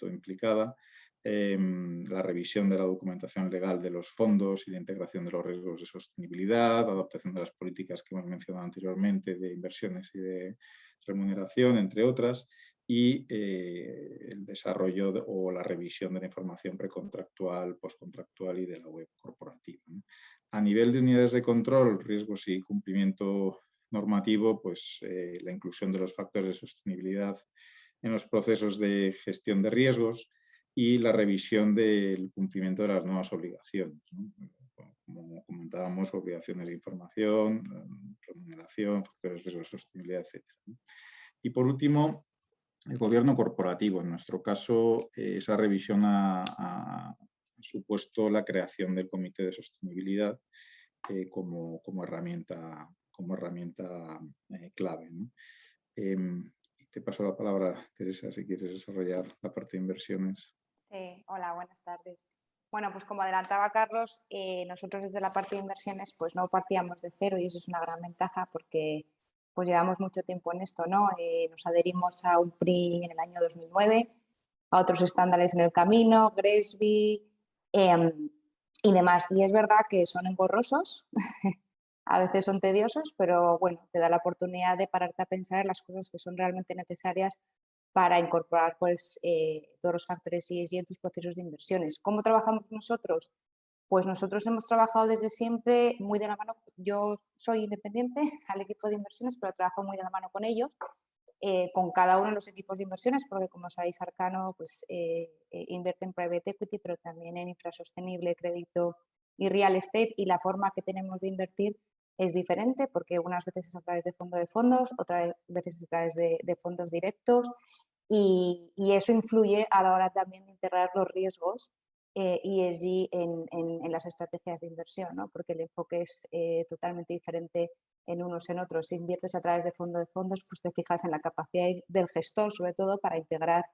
implicada. La revisión de la documentación legal de los fondos y la integración de los riesgos de sostenibilidad, adaptación de las políticas que hemos mencionado anteriormente de inversiones y de remuneración, entre otras, y el desarrollo o la revisión de la información precontractual, postcontractual y de la web corporativa, ¿no? A nivel de unidades de control, riesgos y cumplimiento normativo, pues la inclusión de los factores de sostenibilidad en los procesos de gestión de riesgos y la revisión del cumplimiento de las nuevas obligaciones, ¿no? Como comentábamos, obligaciones de información, remuneración, factores de riesgo de sostenibilidad, etc., ¿no? Y por último, el gobierno corporativo. En nuestro caso, esa revisión ha supuesto la creación del Comité de Sostenibilidad como herramienta clave, ¿no? Te paso la palabra, Teresa, si quieres desarrollar la parte de inversiones. Sí, hola, buenas tardes. Bueno, pues como adelantaba Carlos, nosotros desde la parte de inversiones pues no partíamos de cero, y eso es una gran ventaja porque pues llevamos mucho tiempo en esto, ¿no? Nos adherimos a un PRI en el año 2009, a otros estándares en el camino, GRESB y demás. Y es verdad que son engorrosos, a veces son tediosos, pero bueno, te da la oportunidad de pararte a pensar en las cosas que son realmente necesarias para incorporar pues, todos los factores ESG en tus procesos de inversiones. ¿Cómo trabajamos nosotros? Pues nosotros hemos trabajado desde siempre muy de la mano. Yo soy independiente al equipo de inversiones, pero trabajo muy de la mano con ellos. con cada uno de los equipos de inversiones, porque como sabéis, Arcano pues, invierte en private equity, pero también en infrasostenible, crédito y real estate, y la forma que tenemos de invertir es diferente, porque unas veces es a través de fondos, otras veces es a través de fondos directos, y eso influye a la hora también de integrar los riesgos ESG en las estrategias de inversión, ¿no? Porque el enfoque es totalmente diferente en unos en otros. Si inviertes a través de fondos, pues te fijas en la capacidad del gestor, sobre todo, para integrar,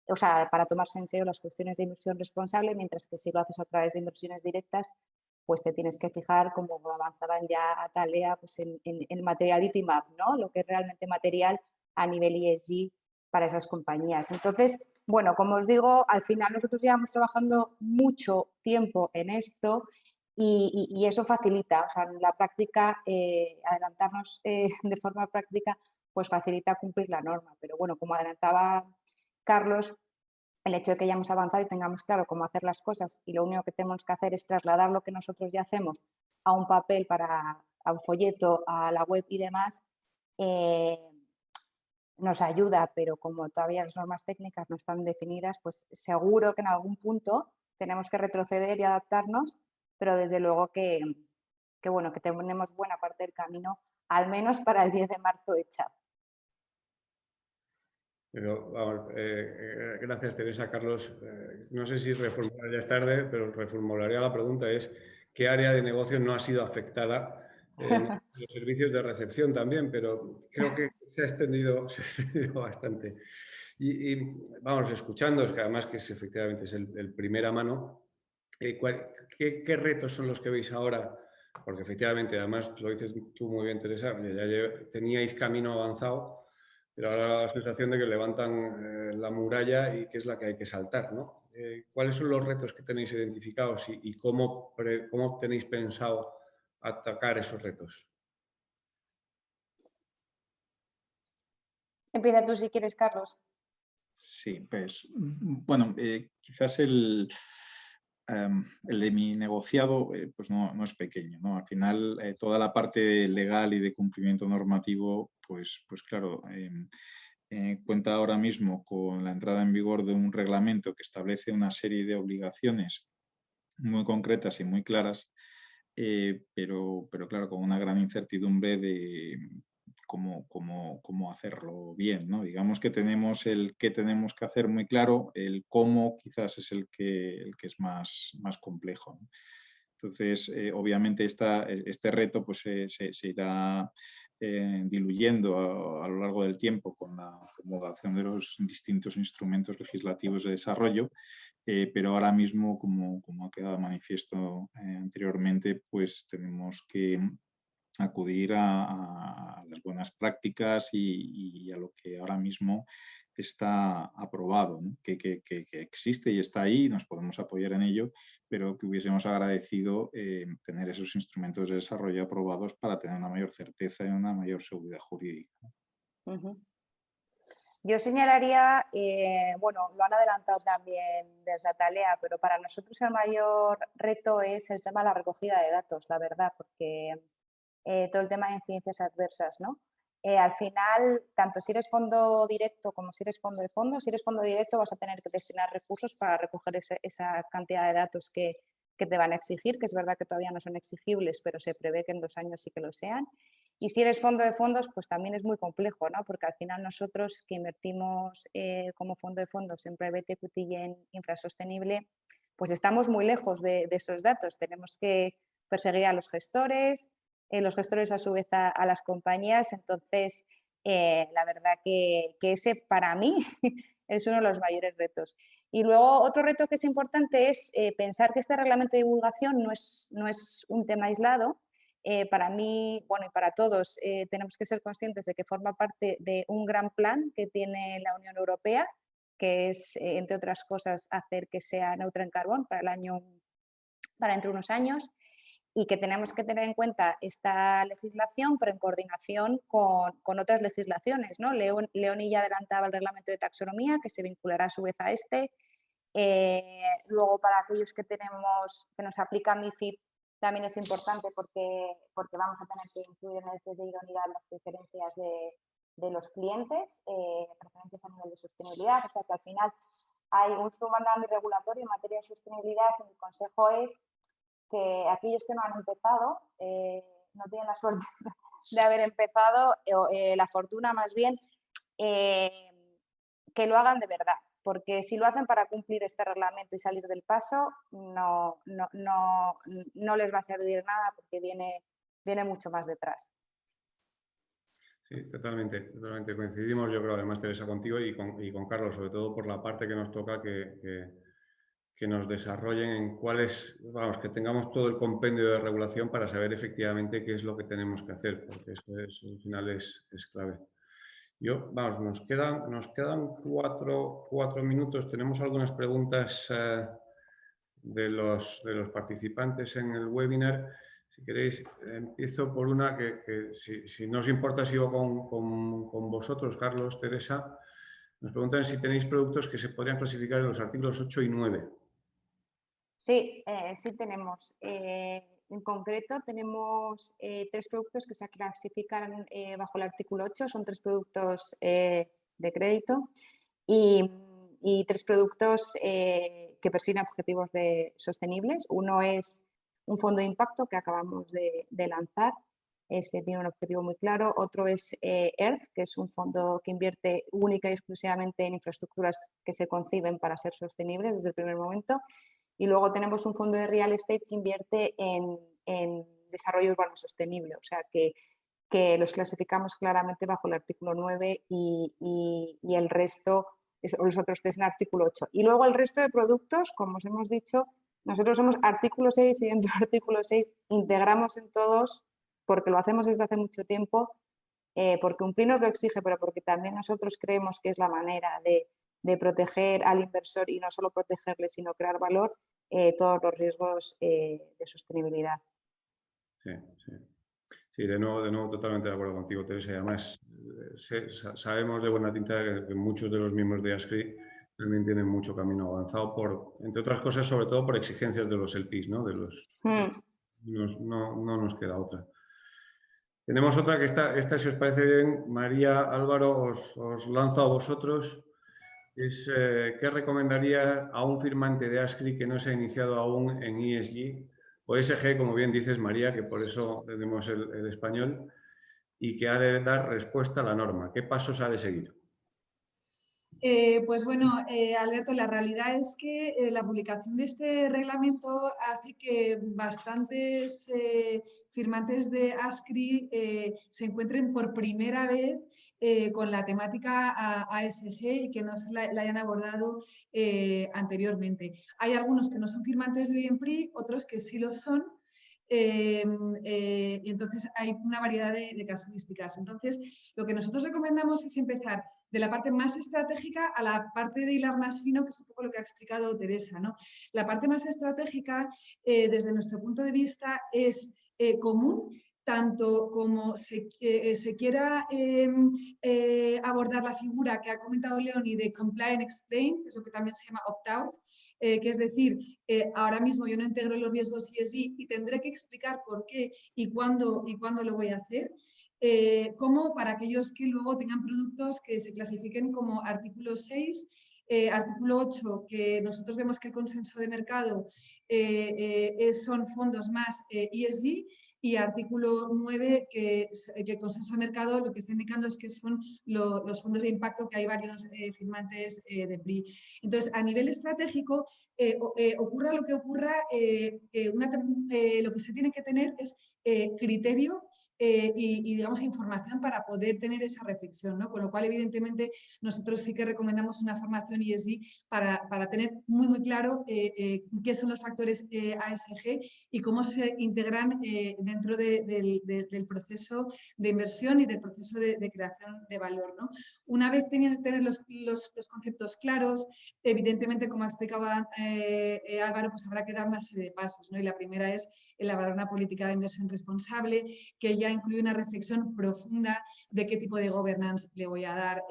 o sea, para tomarse en serio las cuestiones de inversión responsable, mientras que si lo haces a través de inversiones directas, pues te tienes que fijar, como avanzaban ya a Talea, pues en materiality map, ¿no? Lo que es realmente material a nivel ESG para esas compañías. Entonces, bueno, como os digo, al final nosotros llevamos trabajando mucho tiempo en esto y eso facilita, o sea, en la práctica, adelantarnos de forma práctica, pues facilita cumplir la norma. Pero bueno, como adelantaba Carlos, el hecho de que hayamos avanzado y tengamos claro cómo hacer las cosas y lo único que tenemos que hacer es trasladar lo que nosotros ya hacemos a un papel, a un folleto, a la web y demás, nos ayuda, pero como todavía las normas técnicas no están definidas, pues seguro que en algún punto tenemos que retroceder y adaptarnos, pero desde luego que bueno, que tenemos buena parte del camino, al menos para el 10 de marzo hecha. Pero, vamos, gracias, Teresa. Carlos, no sé si reformular ya es tarde, pero reformularía la pregunta, es ¿qué área de negocio no ha sido afectada en los servicios de recepción también? Pero creo que se ha extendido bastante. Y vamos, escuchándoos, que además que efectivamente es el primera mano, ¿qué retos son los que veis ahora? Porque efectivamente, además lo dices tú muy bien, Teresa, ya teníais camino avanzado, pero ahora la sensación de que levantan la muralla y que es la que hay que saltar, ¿no? ¿Cuáles son los retos que tenéis identificados y cómo tenéis pensado atacar esos retos? Empieza tú si quieres, Carlos. Sí, pues bueno, quizás el de mi negociado pues no es pequeño, ¿no? Al final toda la parte legal y de cumplimiento normativo, pues claro, cuenta ahora mismo con la entrada en vigor de un reglamento que establece una serie de obligaciones muy concretas y muy claras, pero claro, con una gran incertidumbre de cómo hacerlo bien, ¿no? Digamos que tenemos el qué tenemos que hacer muy claro, el cómo quizás es el que es más complejo, ¿no? Entonces, obviamente este reto pues, se irá diluyendo a lo largo del tiempo con la acomodación de los distintos instrumentos legislativos de desarrollo, pero ahora mismo, como ha quedado manifiesto anteriormente, pues tenemos que acudir a las buenas prácticas y a lo que ahora mismo está aprobado, ¿no? que existe y está ahí, nos podemos apoyar en ello, pero que hubiésemos agradecido tener esos instrumentos de desarrollo aprobados para tener una mayor certeza y una mayor seguridad jurídica. Yo señalaría, bueno, lo han adelantado también desde Atalea, pero para nosotros el mayor reto es el tema de la recogida de datos, la verdad, porque todo el tema de incidencias adversas, ¿no? Al final, tanto si eres fondo directo como si eres fondo de fondos, si eres fondo directo vas a tener que destinar recursos para recoger esa cantidad de datos que te van a exigir, que es verdad que todavía no son exigibles, pero se prevé que en 2 años sí que lo sean. Y si eres fondo de fondos, pues también es muy complejo, ¿no? Porque al final nosotros que invertimos como fondo de fondos en private equity y en infrasostenible, pues estamos muy lejos de esos datos. Tenemos que perseguir a los gestores a su vez a las compañías. Entonces, la verdad que ese para mí es uno de los mayores retos. Y luego otro reto que es importante es pensar que este reglamento de divulgación no es un tema aislado. Para mí, bueno, y para todos, tenemos que ser conscientes de que forma parte de un gran plan que tiene la Unión Europea, que es, entre otras cosas, hacer que sea neutra en carbón para dentro de unos años, y que tenemos que tener en cuenta esta legislación, pero en coordinación con otras legislaciones, ¿no? Leoni ya adelantaba el reglamento de taxonomía, que se vinculará a su vez a este. Luego, para aquellos que nos aplica MiFID, también es importante porque vamos a tener que incluir en el test de idoneidad las preferencias los clientes, preferencias a nivel de sostenibilidad. O sea que al final hay un submandato regulatorio en materia de sostenibilidad y mi consejo es que aquellos que no han empezado, no tienen la suerte de haber empezado, la fortuna más bien, que lo hagan de verdad. Porque si lo hacen para cumplir este reglamento y salir del paso, no les va a servir nada porque viene mucho más detrás. Sí, totalmente coincidimos, yo creo, además, Teresa, contigo y con Carlos, sobre todo por la parte que nos toca que nos desarrollen en cuáles, vamos, que tengamos todo el compendio de regulación para saber efectivamente qué es lo que tenemos que hacer, porque eso al final es clave. Nos quedan cuatro minutos. Tenemos algunas preguntas de los participantes en el webinar. Si queréis, empiezo por una que si no os importa, sigo con vosotros, Carlos, Teresa. Nos preguntan si tenéis productos que se podrían clasificar en los artículos 8 y 9. Sí, sí tenemos. En concreto, tenemos 3 productos que se clasifican bajo el artículo 8. Son 3 productos de crédito y 3 productos que persiguen objetivos sostenibles. Uno es un fondo de impacto que acabamos de lanzar. Ese tiene un objetivo muy claro. Otro es EARTH, que es un fondo que invierte única y exclusivamente en infraestructuras que se conciben para ser sostenibles desde el primer momento. Y luego tenemos un fondo de real estate que invierte en desarrollo urbano sostenible. O sea que los clasificamos claramente bajo el artículo 9 y el resto, los otros 3 en el artículo 8. Y luego el resto de productos, como os hemos dicho, nosotros somos artículo 6 y dentro del artículo 6 integramos en todos, porque lo hacemos desde hace mucho tiempo, porque UNPRI nos lo exige, pero porque también nosotros creemos que es la manera de proteger al inversor y no solo protegerle, sino crear valor, todos los riesgos de sostenibilidad. Sí, de nuevo totalmente de acuerdo contigo, Teresa. Y además, sabemos de buena tinta que muchos de los miembros de ASCRI también tienen mucho camino avanzado, entre otras cosas, sobre todo por exigencias de los LPs, ¿no? No nos queda otra. Tenemos otra que esta, si os parece bien, María, Álvaro, os lanzo a vosotros. ¿Qué recomendaría a un firmante de ASCRI que no se ha iniciado aún en ESG o ESG, como bien dices, María, que por eso tenemos el español, y que ha de dar respuesta a la norma? ¿Qué pasos ha de seguir? Pues bueno, Alberto, la realidad es que la publicación de este reglamento hace que bastantes firmantes de ASCRI se encuentren por primera vez con la temática ASG y que no se la hayan abordado anteriormente. Hay algunos que no son firmantes de IEMPRI, otros que sí lo son. Y entonces hay una variedad de casuísticas. Entonces, lo que nosotros recomendamos es empezar de la parte más estratégica a la parte de hilar más fino, que es un poco lo que ha explicado Teresa, ¿no? La parte más estratégica, desde nuestro punto de vista, es común, tanto como se quiera abordar la figura que ha comentado Leoni de Comply and Explain, que es lo que también se llama opt-out, que es decir, ahora mismo yo no integro los riesgos ESG y tendré que explicar por qué y cuándo lo voy a hacer, como para aquellos que luego tengan productos que se clasifiquen como artículo 6, artículo 8, que nosotros vemos que el consenso de mercado son fondos más ESG, y artículo 9, que el consenso de mercado lo que está indicando es que son los fondos de impacto, que hay varios firmantes de PRI. Entonces, a nivel estratégico, ocurra lo que ocurra, lo que se tiene que tener es criterio y, digamos, información para poder tener esa reflexión, ¿no? Con lo cual, evidentemente, nosotros sí que recomendamos una formación ESG para tener muy, muy claro qué son los factores ASG y cómo se integran dentro del proceso de inversión y del proceso de creación de valor, ¿no? Una vez tener los conceptos claros, evidentemente, como explicaba Álvaro, pues habrá que dar una serie de pasos, ¿no? Y la primera es elaborar una política de inversión responsable que ya incluye una reflexión profunda de qué tipo de governance le voy a dar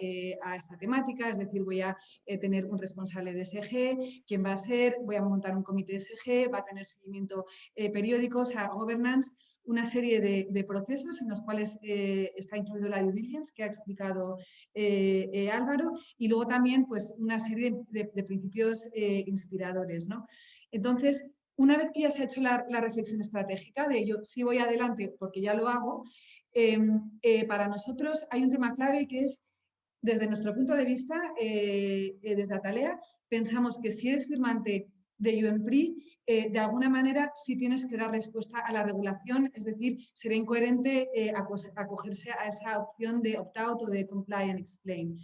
a esta temática, es decir, voy a tener un responsable de ESG, quién va a ser, voy a montar un comité de ESG, va a tener seguimiento periódico, o sea, governance una serie de procesos en los cuales está incluido la due diligence que ha explicado Álvaro, y luego también pues, una serie de principios inspiradores, ¿no? Entonces, una vez que ya se ha hecho la reflexión estratégica de yo sí voy adelante porque ya lo hago, para nosotros hay un tema clave que es, desde nuestro punto de vista, desde Atalea, pensamos que si eres firmante de UNPRI, de alguna manera sí tienes que dar respuesta a la regulación, es decir, sería incoherente acogerse a esa opción de opt-out o de comply and explain.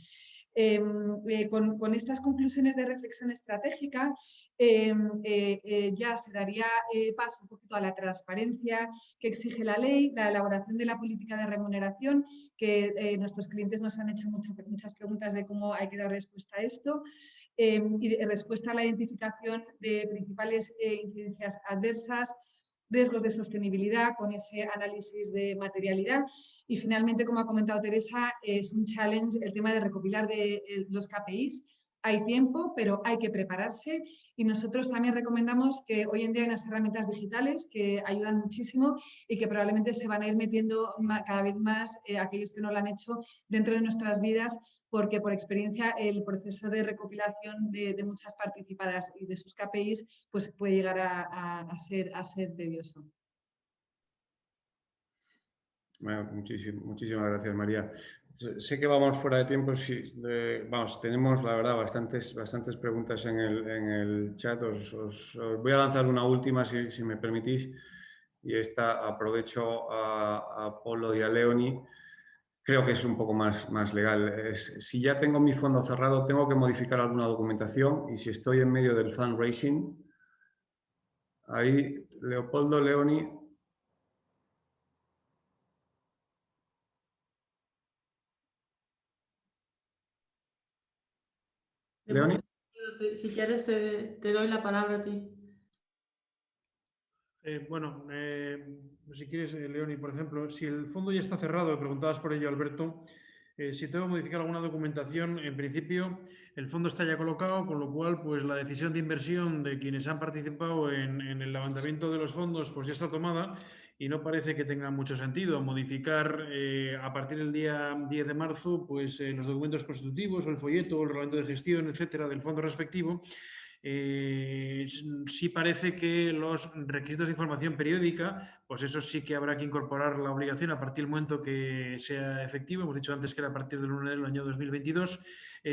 Con estas conclusiones de reflexión estratégica ya se daría paso un poquito a la transparencia que exige la ley, la elaboración de la política de remuneración, que nuestros clientes nos han hecho muchas preguntas de cómo hay que dar respuesta a esto, y respuesta a la identificación de principales incidencias adversas, riesgos de sostenibilidad con ese análisis de materialidad. Y finalmente, como ha comentado Teresa, es un challenge el tema de recopilar los KPIs. Hay tiempo, pero hay que prepararse, y nosotros también recomendamos que hoy en día hay unas herramientas digitales que ayudan muchísimo y que probablemente se van a ir metiendo cada vez más aquellos que no lo han hecho dentro de nuestras vidas, porque por experiencia el proceso de recopilación de muchas participadas y de sus KPIs pues puede llegar a ser tedioso. Bueno, muchísimas gracias, María. Sé que vamos fuera de tiempo. Tenemos, la verdad, bastantes preguntas en el chat. Os voy a lanzar una última, si me permitís. Y esta aprovecho a Polo y a Leoni. Creo que es un poco más legal. Si ya tengo mi fondo cerrado, tengo que modificar alguna documentación. Y si estoy en medio del fundraising, ahí, Leopoldo, Leoni. Leoni. Si quieres, te doy la palabra a ti. Si quieres, Leoni, por ejemplo, si el fondo ya está cerrado, preguntabas por ello, Alberto, si tengo que modificar alguna documentación, en principio el fondo está ya colocado, con lo cual pues la decisión de inversión de quienes han participado en el levantamiento de los fondos pues ya está tomada, y no parece que tenga mucho sentido modificar a partir del día 10 de marzo pues, los documentos constitutivos, el folleto, el reglamento de gestión, etcétera, del fondo respectivo. Sí parece que los requisitos de información periódica, pues eso sí que habrá que incorporar la obligación a partir del momento que sea efectivo. Hemos dicho antes que era a partir del 1 de enero del año 2022.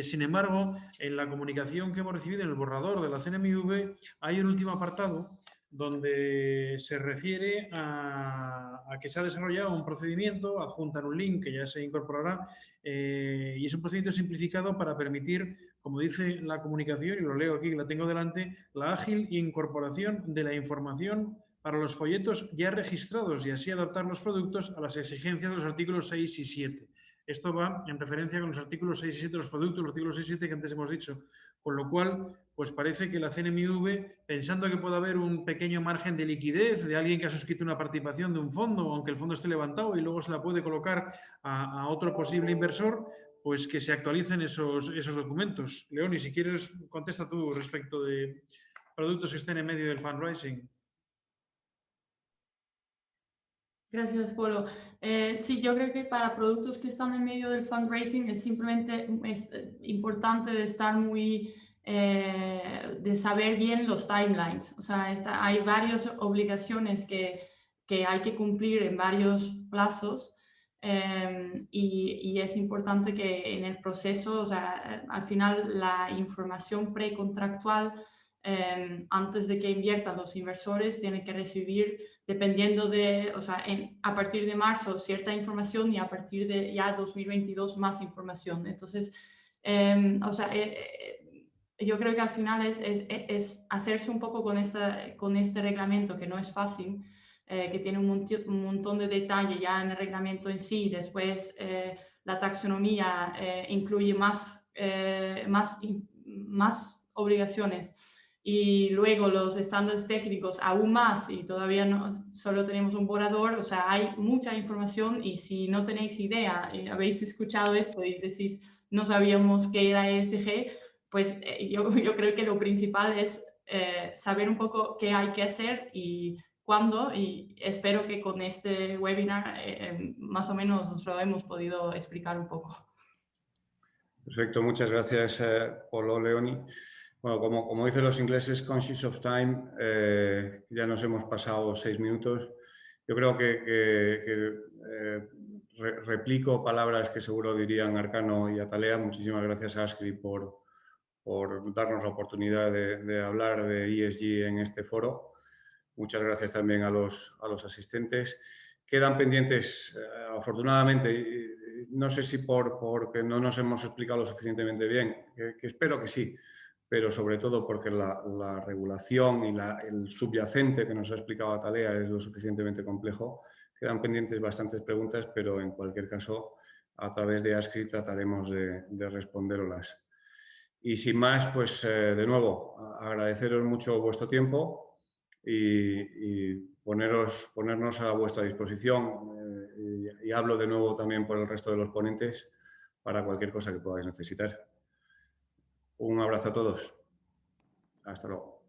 Sin embargo, en la comunicación que hemos recibido en el borrador de la CNMV hay un último apartado donde se refiere a que se ha desarrollado un procedimiento, adjuntan un link que ya se incorporará, y es un procedimiento simplificado para permitir, como dice la comunicación, y lo leo aquí, que la tengo delante, la ágil incorporación de la información para los folletos ya registrados y así adaptar los productos a las exigencias de los artículos 6 y 7. Esto va en referencia con los artículos 6 y 7 de los productos, los artículos 6 y 7 que antes hemos dicho. Con lo cual, pues parece que la CNMV, pensando que puede haber un pequeño margen de liquidez de alguien que ha suscrito una participación de un fondo, aunque el fondo esté levantado y luego se la puede colocar a otro posible inversor, pues que se actualicen esos documentos. Leoni, si quieres, contesta tú respecto de productos que estén en medio del fundraising. Gracias, Polo. Sí, yo creo que para productos que están en medio del fundraising es simplemente importante de estar de saber bien los timelines. O sea, hay varias obligaciones que hay que cumplir en varios plazos, y es importante que en el proceso, o sea, al final la información precontractual, antes de que inviertan los inversores, tienen que recibir, dependiendo de, o sea, a partir de marzo cierta información y a partir de ya 2022 más información. Entonces, o sea, yo creo que al final es hacerse un poco con este reglamento, que no es fácil, que tiene un montón de detalle ya en el reglamento en sí. Después la taxonomía incluye más obligaciones. Y luego los estándares técnicos aún más, y todavía no, solo tenemos un borrador. O sea, hay mucha información, y si no tenéis idea, habéis escuchado esto y decís, no sabíamos qué era ESG, pues yo creo que lo principal es saber un poco qué hay que hacer y cuándo, y espero que con este webinar más o menos os lo hemos podido explicar un poco. Perfecto, muchas gracias, Polo Leoni. Bueno, como dicen los ingleses, conscious of time, ya nos hemos pasado 6 minutos. Yo creo que replico palabras que seguro dirían Arcano y Atalea. Muchísimas gracias a Ascri por darnos la oportunidad de hablar de ESG en este foro. Muchas gracias también a los asistentes. Quedan pendientes, afortunadamente, no sé si porque no nos hemos explicado lo suficientemente bien, que espero que sí, pero sobre todo porque la regulación y el subyacente que nos ha explicado Atalea es lo suficientemente complejo. Quedan pendientes bastantes preguntas, pero en cualquier caso, a través de Ascri trataremos de responderlas. Y sin más, pues de nuevo, agradeceros mucho vuestro tiempo y ponernos a vuestra disposición. Y hablo de nuevo también por el resto de los ponentes para cualquier cosa que podáis necesitar. Un abrazo a todos. Hasta luego.